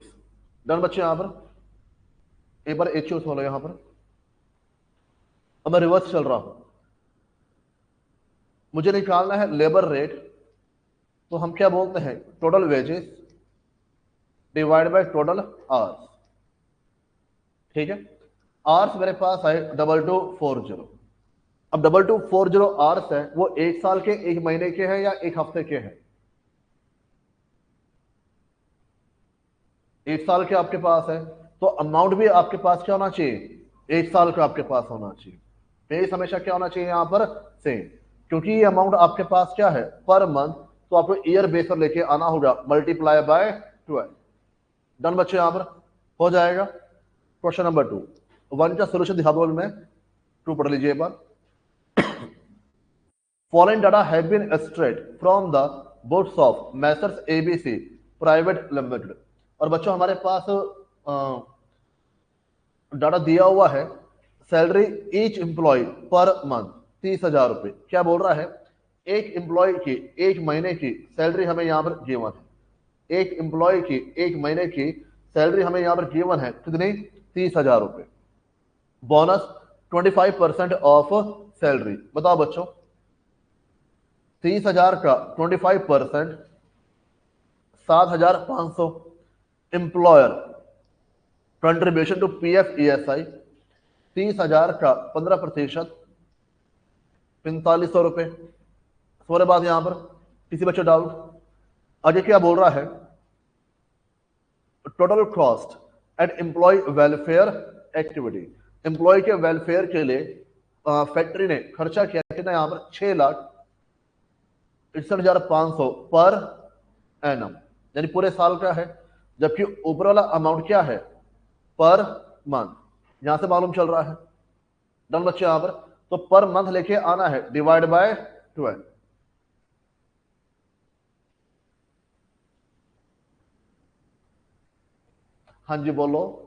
डन बच्चे? यहां पर एक बार एच खोलो यहां पर। अब मैं रिवर्स चल रहा हूं, मुझे निकालना है लेबर रेट। तो हम क्या बोलते हैं? Total wages divide by total hours. ठीक है, आवर्स मेरे पास आए 2240। अब 2240 आवर्स है, वो एक साल के, एक महीने के हैं या एक हफ्ते के हैं? एक साल के आपके पास है, तो अमाउंट भी आपके पास क्या होना चाहिए? एक साल का आपके पास होना चाहिए। पेज हमेशा क्या होना चाहिए यहाँ पर? सेम। क्योंकि ये अमाउंट आपके पास क्या है? पर मंथ, तो आपको ईयर बेस पर लेके आना होगा, मल्टीप्लाई बाय 12। डन बच्चे? यहाँ पर हो जाएगा। क्वेश्चन नंबर 2, 1 का सोल्यूशन दिखा दो मैं। 2 पढ़ लीजिए एक बार। Following data have been extract from the books of messrs ABC private limited. और बच्चों हमारे पास डाटा दिया हुआ है, salary each employee per month 30,000 रुपए। क्या बोल रहा है? एक एम्प्लॉय की एक महीने की सैलरी हमें यहां पर गिवन है। एक एम्प्लॉय की एक महीने की सैलरी हमें यहाँ पर गिवन है कितनी, 30,000 रुपए, बोनस 25% ऑफ सैलरी। बताओ बच्चों, 30,000 का 25%, 7,500। Employer contribution to PF ESI 30,000 का 15%, 4500 रुपए। सोरे बात यहां पर किसी बच्चे डाउट? आगे क्या बोल रहा है, total cost at employee welfare activity, employee के वेलफेयर के लिए फैक्ट्री ने खर्चा किया कितना, यहां पर 6,61,500 पर एनम, यानी पूरे साल का है, जबकि ऊपर वाला अमाउंट क्या है, पर मंथ। यहां से मालूम चल रहा है, डन बच्चे यहां पर, तो पर मंथ लेके आना है, डिवाइड बाय 12। हाँ जी बोलो,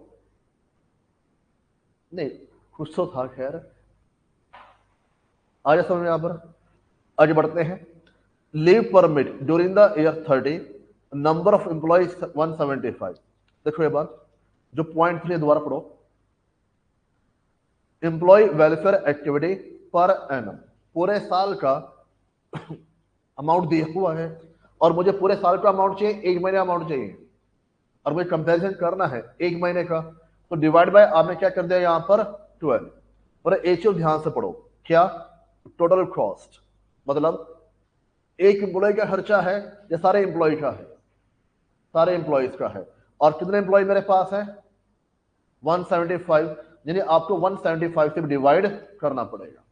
नहीं कुछ तो था, खैर आ जाए समझ में। यहां पर आगे बढ़ते हैं। Leave permit during the year 30, number of employees 175। देखो ये बात, जो पॉइंट थे दोबारा पढ़ो, employee welfare activity per annum, पूरे साल का अमाउंट दिया हुआ है और मुझे पूरे साल का अमाउंट चाहिए, एक महीने अमाउंट चाहिए, और मुझे कंपैरिजन करना है एक महीने का, तो डिवाइड बाय आपने क्या कर दिया यहां पर 12। और एक चीज ध्यान से पढ़ो, क्या, टोटल कॉस्ट, मतलब एक एम्प्लॉय का खर्चा है या सारे एम्प्लॉय का है, सारे एम्प्लॉयज का है, और कितने एम्प्लॉय मेरे पास है, 175, यानी आपको 175 से डिवाइड करना पड़ेगा।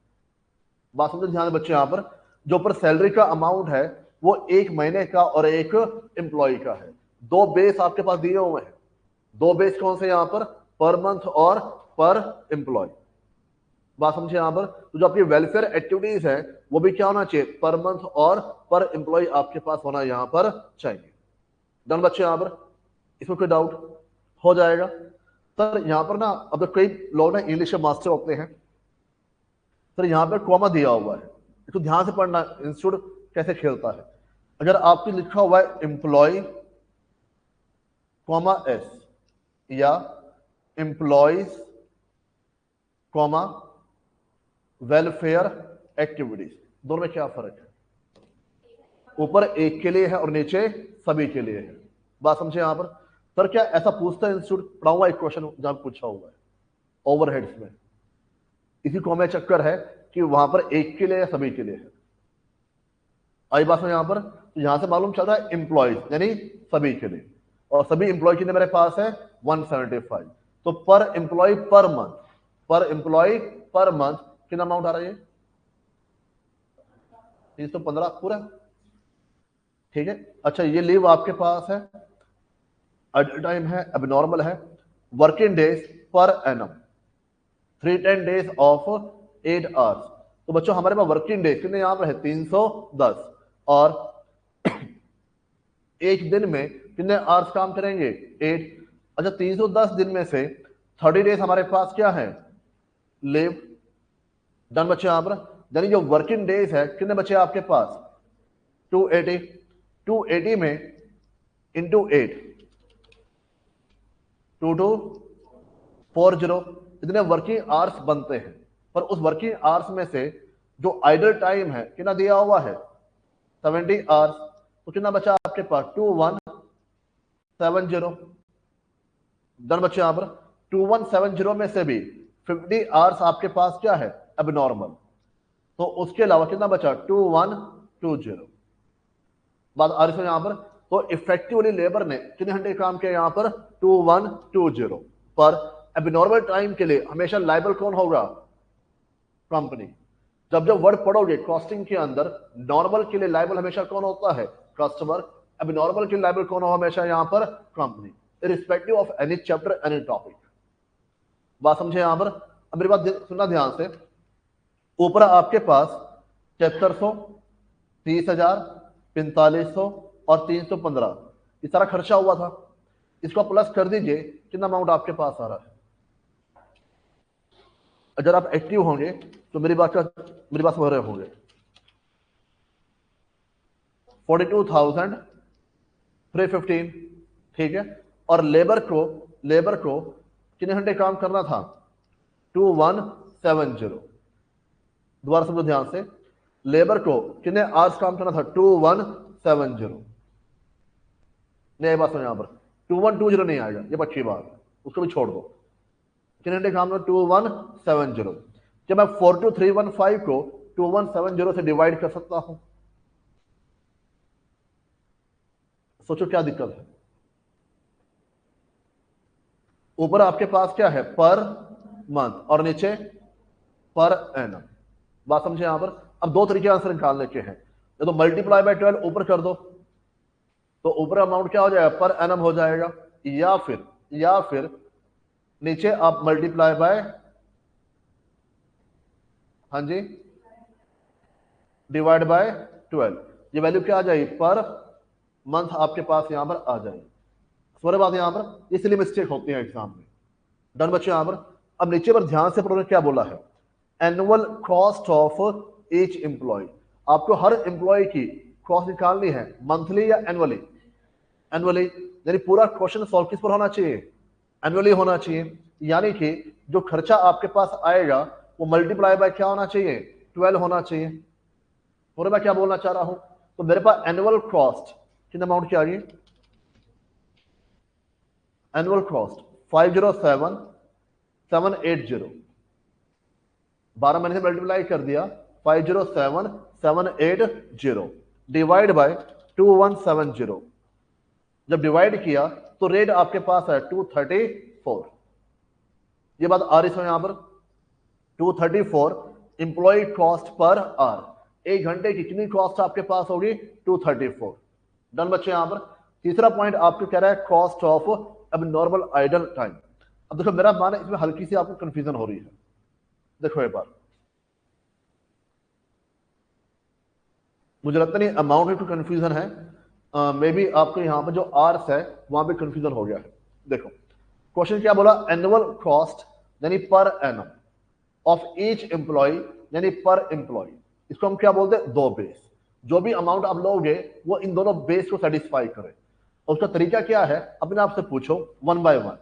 बात समझो ध्यान बच्चे, यहां पर जो ऊपर सैलरी का अमाउंट है वो एक महीने का और एक एम्प्लॉय का है, दो बेस आपके पास दिए हुए हैं, दो बेस कौन से यहां पर मंथ और पर एम्प्लॉय। बात समझे यहां पर, तो जो आपकी वेलफेयर एक्टिविटीज है वो भी क्या होना चाहिए, पर मंथ और पर एम्प्लॉय आपके पास होना यहां पर चाहिए। डन बच्चे यहां पर, इसमें कोई डाउट हो जाएगा? सर यहां पर ना, अब कई लोग ना इंग्लिश में मास्टर होते हैं, सर यहां पर कॉमा दिया हुआ है, इसको ध्यान से पढ़ना, इंस्टीट्यूट कैसे खेलता है। अगर आपको लिखा हुआ है एम्प्लॉय कॉमा एस, या एम्प्लॉयज कॉमा वेलफेयर एक्टिविटीज, दोनों में क्या फर्क है? ऊपर एक के लिए है और नीचे सभी के लिए है। बात समझे यहां पर? सर क्या ऐसा पूछता है इंस्टीट्यूट? पढ़ाऊंगा एक क्वेश्चन जहां पूछा हुआ है ओवरहेड्स में, इसी को हमें चक्कर है कि वहां पर एक के लिए या सभी के लिए है। आई बात में यहां पर, तो यहां से मालूम चल रहा है एम्प्लॉयज यानी सभी के लिए, और सभी एम्प्लॉय कितने मेरे पास है, 175। तो पर एम्प्लॉय पर मंथ, पर एम्प्लॉय पर मंथ कितना अमाउंट आ रहा है, 315 पूरा, ठीक है। अच्छा ये लीव आपके पास है, टाइम है, अब नॉर्मल है, working days per annum, 310 days of 8 hours. तो बच्चों हमारे पास वर्किंग डेज कितने यहां पर है, 310, और एक दिन में कितने आवर्स काम करेंगे, 8। अच्छा 310 दिन में से 30 डेज हमारे पास क्या है, लीव। डन बच्चे यहां पर, यानी जो वर्किंग डेज है कितने बचे आपके पास, 280। 280 में इंटू 8, 2240, इतने वर्किंग आवर्स बनते हैं। पर उस वर्किंग आवर्स में से जो आइडल टाइम है कितना दिया हुआ है, 70 आवर्स, तो कितना बचा आपके पास, 2170। डन बच्चे यहां पर, 2170 में से भी 50 आवर्स आपके पास क्या है, अब नॉर्मल, तो उसके अलावा कितना बचा, 2120। बात आ रही है यहां पर, तो इफेक्टिवली लेबर ने कितने घंटे काम किया यहां पर, 2120। पर एबनॉर्मल टाइम के लिए हमेशा लाइबल कौन होगा, कंपनी। जब जब वर्ड पढ़ोगे कॉस्टिंग के अंदर, नॉर्मल के लिए लाइबल हमेशा कौन होता है, कस्टमर। एबनॉर्मल के लिए लाइबल कौन हो हमेशा यहां पर, company, irrespective of any chapter any topic. बात समझे यहां पर? अब मेरी बात सुनना ध्यान से, ऊपर आपके पास 7300, 30,000, 4500 और 315, ये सारा खर्चा हुआ था, इसको प्लस कर दीजिए, कितना अमाउंट आपके पास आ रहा है। अगर आप एक्टिव होंगे तो मेरी बात समझ रहे होंगे, 42,000 315, ठीक है। और लेबर को कितने घंटे काम करना था? 2170। दोबारा समझो ध्यान से, लेबर को कितने आवर्स काम करना था? 2170। नहीं बात समझ, यहां पर 2120 नहीं आएगा, ये अच्छी बात, उसको भी छोड़ दो। कितने घंटे काम करना? 2170। जब मैं 42315 को 2170 से डिवाइड कर सकता हूं, सोचो क्या दिक्कत है। ऊपर आपके पास क्या है? पर मंथ, और नीचे पर एनम। बात समझे यहां पर? अब दो तरीके आंसर निकालने के हैं, या तो मल्टीप्लाई बाय 12 ऊपर कर दो, तो ऊपर अमाउंट क्या हो जाएगा? पर एनम हो जाएगा, या फिर नीचे आप मल्टीप्लाई बाय, हाँ जी, डिवाइड बाय 12। ये वैल्यू क्या आ जाएगी? पर मंथ आपके पास यहां पर आ जाएगी। समझ बात यहां पर? इसलिए मिस्टेक होती है एग्जाम में। डन बच्चे यहां पर? अब नीचे पर ध्यान से पढ़ो क्या बोला है। Annual cost of each employ, आपको हर एम्प्लॉय की कॉस्ट निकालनी है, मंथली या एनुअली? एनुअली, यानी पूरा क्वेश्चन सॉल्व किस पर होना चाहिए? एनुअली होना चाहिए। यानी कि जो खर्चा आपके पास आएगा वो मल्टीप्लाई बाय क्या होना चाहिए? 12 होना चाहिए। और मैं क्या बोलना चाह रहा हूं, तो मेरे पास एनुअल कॉस्ट कितना अमाउंट क्या आ गई? एनुअल कॉस्ट 507780, 12 महीने से मल्टीप्लाई कर दिया, 507780 डिवाइड बाय 2170। जब डिवाइड किया तो रेट आपके पास है 234। ये बात आ रही है यहां पर? 234 इंप्लॉय कॉस्ट पर आवर, एक घंटे की कितनी कॉस्ट आपके पास होगी? 234। डन बच्चे यहां पर? तीसरा पॉइंट आपको कह रहा है कॉस्ट ऑफ अब नॉर्मल आइडल टाइम। अब देखो मेरा मानना इसमें हल्की सी आपको कंफ्यूजन हो रही है। देखो एक बार, मुझे लगता नहीं अमाउंट में कोई कंफ्यूजन है, मे बी आपको यहाँ पर जो आर्स है वहां पे कंफ्यूजन हो गया है। देखो क्वेश्चन क्या बोला? एनुअल कॉस्ट यानी per annum of each employ, यानी पर एम्प्लॉय। इसको हम क्या बोलते हैं? दो बेस। जो भी अमाउंट आप लोगे वो इन दोनों बेस को सेटिस्फाई करे। और उसका तरीका क्या है? अपने आप से पूछो वन बाय वन,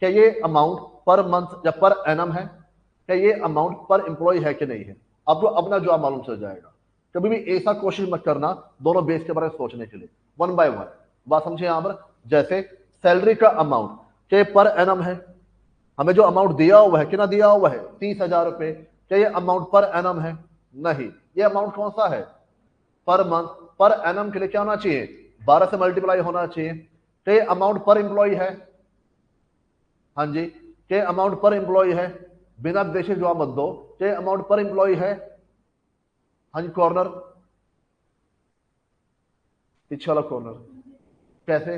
क्या ये अमाउंट पर मंथ या पर एनम है? क्या ये अमाउंट पर एम्प्लॉय है कि नहीं है? आपको अपना जवाब मालूम चल जाएगा। कभी भी ऐसा कोशिश मत करना दोनों बेस के बारे में सोचने के लिए, वन बाय वन। बात समझे यहां पर? जैसे सैलरी का अमाउंट क्या पर एनम है? हमें जो अमाउंट दिया हुआ है कितना दिया हुआ है? 30,000 रुपए। क्या ये अमाउंट पर एनम है? नहीं। ये अमाउंट कौन सा है? Per month. पर एनम के लिए क्या होना चाहिए? 12 से मल्टीप्लाई होना चाहिए। क्या ये अमाउंट पर एम्प्लॉय है? हाँ जी। क्या अमाउंट पर एम्प्लॉय है? बिना देखे जवाब मत दो। क्या अमाउंट पर एम्प्लॉय है? हाँ जी, कॉर्नर, पीछे वाला कॉर्नर। कैसे?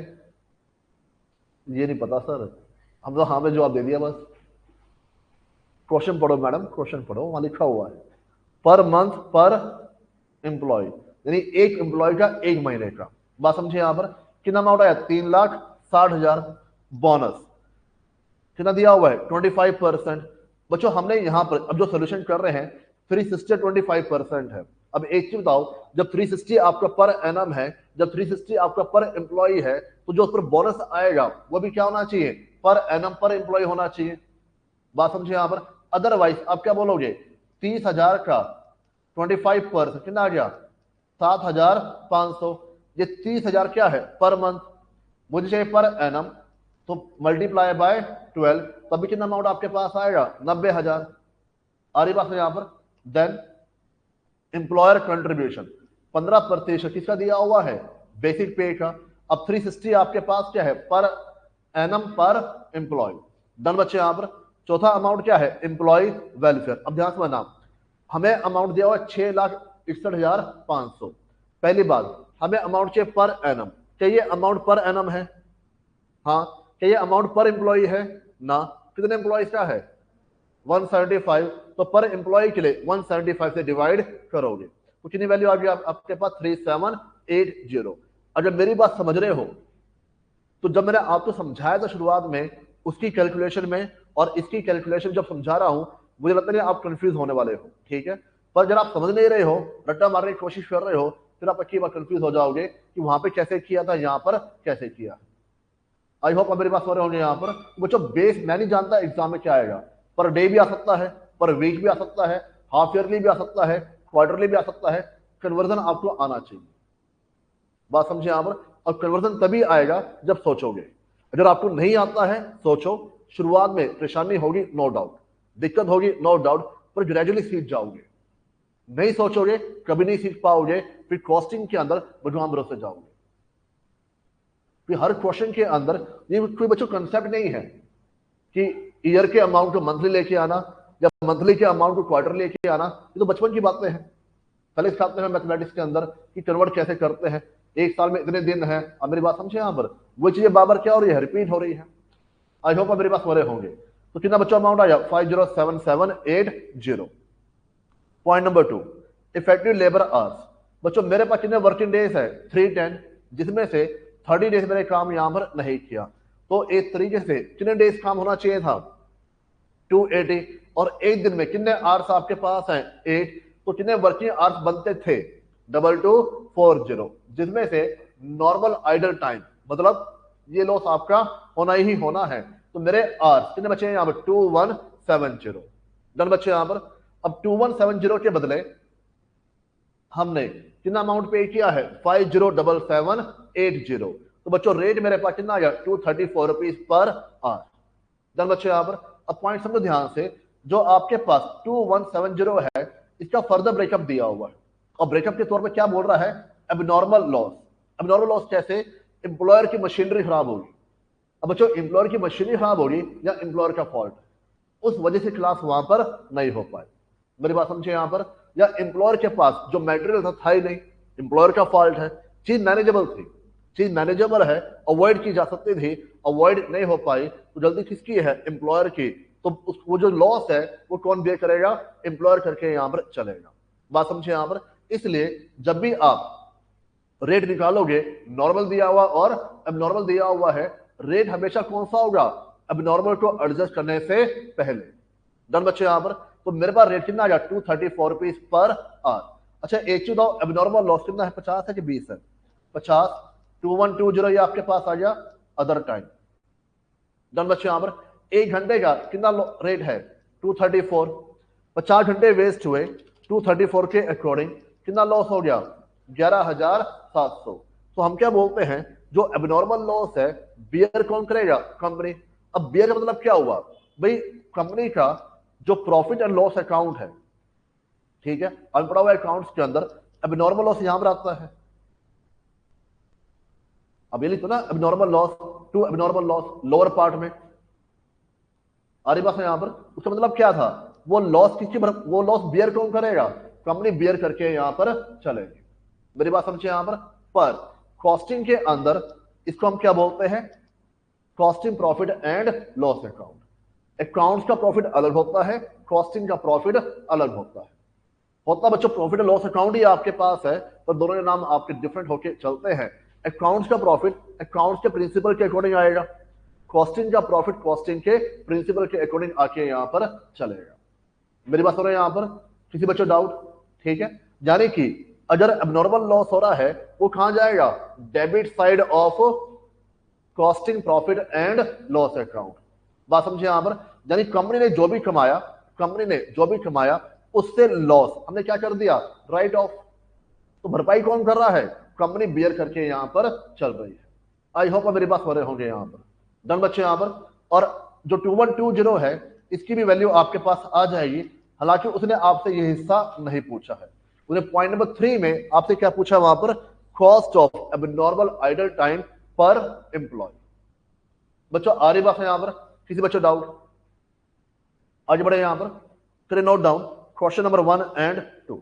ये नहीं पता सर, हम तो हाँ में जवाब दे दिया बस। क्वेश्चन पढ़ो मैडम, क्वेश्चन पढ़ो, वहां लिखा हुआ है पर मंथ पर एम्प्लॉय, यानी एक एम्प्लॉय का एक महीने का। बात समझे यहां पर? कितना अमाउंट आया? 3,60,000। बोनस कितना दिया हुआ है? 25%। बच्चों हमने यहां पर अब जो सोल्यूशन कर रहे हैं 360 25% है। अब एक चीज बताओ, जब 360 आपका पर एनम है, जब 360 आपका पर एम्प्लॉय है, तो जो उस पर बोनस आएगा वो भी क्या होना चाहिए? पर एनम पर एम्प्लॉय होना चाहिए। बात समझे यहां पर? अदरवाइज आप क्या बोलोगे? 30,000 का 25% कितना आ गया? 7,500। ये 30,000 क्या है? Per month. मुझे चाहिए पर एनम, तो मल्टीप्लाई बाय 12, तभी कितना अमाउंट आपके पास आएगा? 90,000। आ रही बात है यहां पर? देन एम्प्लॉयर कंट्रीब्यूशन 15% किसका दिया हुआ है? बेसिक पे का। अब 360 आपके पास क्या है? पर एनम पर एम्प्लॉय। डन बच्चे यहां पर? चौथा अमाउंट क्या है? Employee welfare. अब ध्यान से हमें अमाउंट दिया हुआ 6,61,500। पहली बात, हमें अमाउंट चाहिए पर एनम। क्या ये अमाउंट पर एनम है? हाँ। क्या ये अमाउंट पर एम्प्लॉय है? ना। कितने एम्प्लॉयज का है? 175। तो पर एम्प्लॉय के लिए 175 से डिवाइड करोगे तो कितनी वैल्यू आ गई आपके पास? 3780। अगर मेरी बात समझ रहे हो तो जब मैंने आपको समझाया था शुरुआत में, उसकी कैलकुलेशन में और इसकी कैलकुलेशन जब समझा रहा हूं, मुझे लगता है आप कंफ्यूज होने वाले हो, ठीक है। पर जब आप समझ नहीं रहे हो, रट्टा मारने की कोशिश कर रहे हो, फिर आप अच्छी बात कंफ्यूज हो जाओगे कि वहां पे कैसे किया था, यहाँ पर कैसे किया। आई होप आप मेरी बात समझ रहे होंगे यहाँ पर। बच्चों बेस मैं नहीं जानता एग्जाम में क्या आएगा, पर डे भी आ सकता है, पर वीक भी आ सकता है, हाफ ईयरली भी आ सकता है, क्वार्टरली भी आ सकता है। कन्वर्जन आपको आना चाहिए, बात समझे यहाँ पर। और कन्वर्जन तभी आएगा जब सोचोगे। अगर आपको नहीं आता है सोचो, शुरुआत में परेशानी होगी नो डाउट, दिक्कत होगी नो डाउट, पर ग्रेजुअली सीख जाओगे। नहीं सोचोगे कभी नहीं सीख पाओगे, फिर कॉस्टिंग के अंदर भगवान भरोसे जाओगे। फिर हर क्वेश्चन के अंदर ये कोई बच्चों कंसेप्ट नहीं है कि ईयर के अमाउंट को मंथली लेके आना या मंथली के अमाउंट को क्वार्टर लेके आना। ये तो बचपन की बातें हैं, पहले सिखाते हैं मैथमेटिक्स के अंदर कि कन्वर्ट कैसे करते हैं, एक साल में इतने दिन है। अब मेरी बात समझे यहाँ पर, वो चीजें बार क्या हो रही है, रिपीट हो रही है। आई होप आप मेरी बात समझ रहे होंगे। तो कितना बच्चों अमाउंट आया 507780। Point number 2, effective labour hours. बच्चों मेरे पास कितने वर्किंग डेज है 310, जिसमें से 30 डेज मैंने काम यहां पर नहीं किया, तो एक तरीके से कितने डेज काम होना चाहिए था 280। और एक दिन में कितने आवर्स आपके पास हैं 8, तो कितने वर्किंग आवर्स बनते थे 2240, जिसमें से नॉर्मल आइडल टाइम मतलब ये लॉस आपका होना ही होना है। तो मेरे आवर्स कितने बचे हैं यहाँ पर 2170। डन बच्चे यहाँ पर। अब 2170 के बदले हमने कितना अमाउंट पे किया है 507780। तो बच्चों रेट मेरे पास कितना आ गया 234 रुपीज पर आवर। डन बच्चों यहाँ पर। अब पॉइंट समझो ध्यान से, जो आपके पास 2170 है इसका फर्दर ब्रेकअप दिया हुआ है, और ब्रेकअप के तौर पे क्या बोल रहा है एबनॉर्मल लॉस। एबनॉर्मल लॉस कैसे, एम्प्लॉयर की मशीनरी खराब होगी। अब बच्चों एम्प्लॉयर की मशीनरी खराब होगी या एम्प्लॉयर का फॉल्ट, उस वजह से क्लास वहां पर नहीं हो पाए। मेरी बात समझे यहाँ पर। या एम्प्लॉयर के पास जो मटेरियल था ही नहीं, एम्प्लॉयर का फॉल्ट है, चीज मैनेजेबल थी, चीज मैनेजेबल है, अवॉइड की जा सकती थी, अवॉइड नहीं हो पाई, तो गलती किसकी है एम्प्लॉयर की। तो वो जो लॉस है वो कौन बेयर करेगा, एम्प्लॉयर करके यहाँ पर चलेगा। बात समझे यहाँ पर। इसलिए जब भी आप रेट निकालोगे, नॉर्मल दिया हुआ और एबनॉर्मल दिया हुआ है, रेट हमेशा कौन सा होगा एबनॉर्मल को एडजस्ट करने से पहले। डन बच्चे यहां पर। तो मेरे पास रेट कितना आ गया 234 रुपीज पर आवर। अच्छा एक चीज बताओ, एबनॉर्मल लॉस कितना है 50 है कि 20 है 50, 2120 ये आपके पास आ गया अदर टाइम। डन बच्चे यहां पर। एक घंटे का कितना रेट है 234, 50 घंटे वेस्ट हुए, 234 के अकॉर्डिंग कितना लॉस हो गया 11,700। तो हम क्या बोलते हैं जो एबनॉर्मल लॉस है बियर कौन करेगा कंपनी। अब बियर का मतलब क्या हुआ भाई, कंपनी का जो प्रॉफिट एंड लॉस अकाउंट है, ठीक है, अनपढ़ा हुआ अकाउंट्स के अंदर एबनॉर्मल लॉस यहां पर आता है। अब ये लिखो ना abnormal loss to abnormal loss lower part में आ रही बात है यहां पर। उसका मतलब क्या था, वो लॉस किसकी वो लॉस बियर कौन करेगा, कंपनी बियर करके यहां पर चलेगी। मेरी बात समझिए यहां पर कॉस्टिंग के अंदर इसको हम क्या बोलते हैं costing profit and loss account. Accounts का प्रॉफिट अलग होता है, कॉस्टिंग का प्रॉफिट अलग होता बच्चों प्रॉफिट एंड लॉस अकाउंट ही आपके पास है, पर दोनों के नाम आपके डिफरेंट होके चलते हैं। अकाउंट्स का प्रॉफिट अकाउंट्स के प्रिंसिपल के अकॉर्डिंग आएगा, कॉस्टिंग का प्रॉफिट कॉस्टिंग के प्रिंसिपल के अकॉर्डिंग आके यहां पर चलेगा। मेरी बात हो रही है यहां पर, किसी बच्चों डाउट, ठीक है। यानी कि अगर एबनॉर्मल लॉस हो रहा है वो कहां जाएगा debit side of costing profit and loss account. बात समझे यहां पर। यानी कंपनी ने जो भी कमाया, कंपनी ने जो भी कमाया उससे लॉस हमने क्या कर दिया राइट ऑफ। तो भरपाई कौन कर रहा है, कंपनी बियर करके यहां पर चल रही है। आई होप मेरी बात हो रहे होंगे यहां पर। डन बच्चे यहां पर। और जो 2120 है इसकी भी वैल्यू आपके पास आ जाएगी, हालांकि उसने आपसे ये हिस्सा नहीं पूछा है। उसने पॉइंट नंबर 3 में आपसे क्या पूछा वहां पर, cost of abnormal idle time पर एम्प्लॉय। बच्चों आ रही बात है यहां पर, किसी बच्चों डाउट, आगे बढ़े यहां पर, करें note down question number 1 and 2।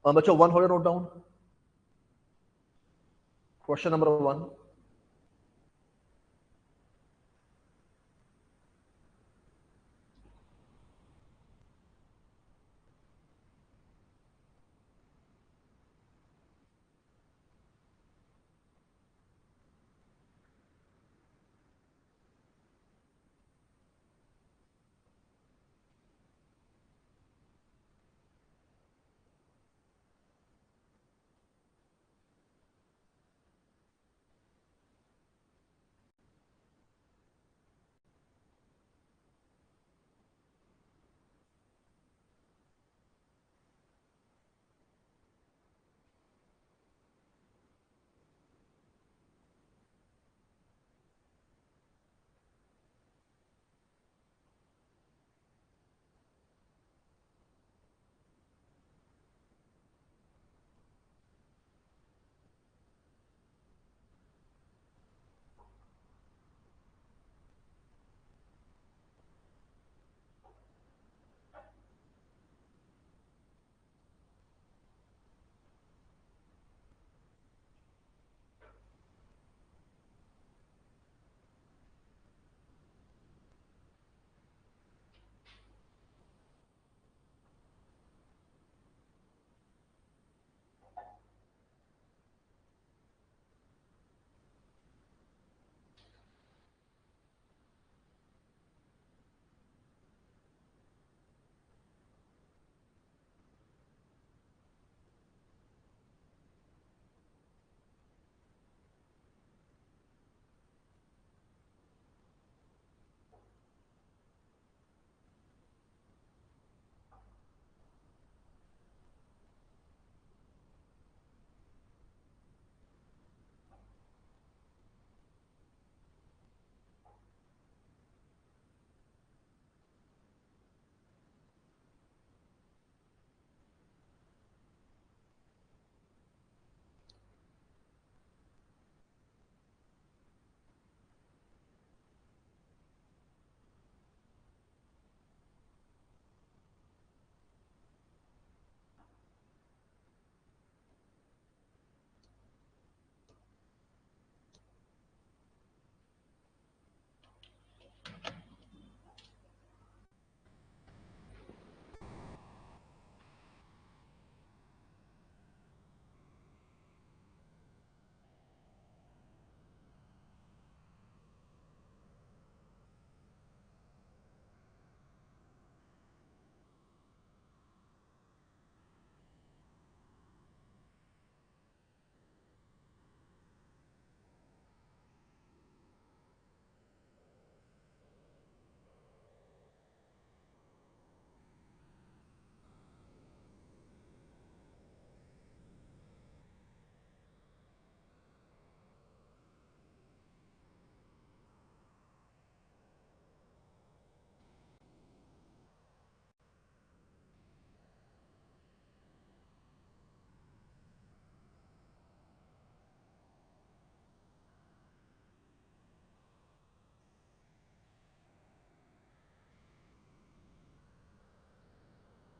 बच्चों 1 हो गया नोट डाउन। क्वेश्चन नंबर 1,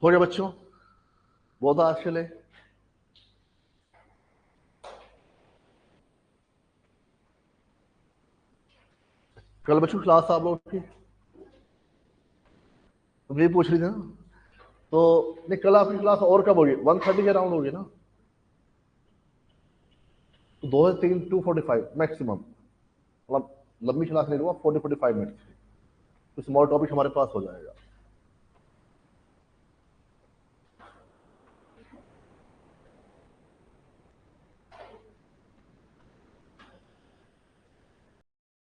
हो गया बच्चों? बहुत आज के लिए कल बच्चों क्लास आप लोग की तुम ये पूछ रही थी ना, तो नहीं कल आपकी क्लास और कब होगी? 1:30 के अराउंड होगी ना? तो 2 से 3, 2:45 मैक्सिमम, मतलब लंबी क्लास नहीं लूंगा, 40-45 मिनट। तो स्मॉल टॉपिक हमारे पास हो जाएगा।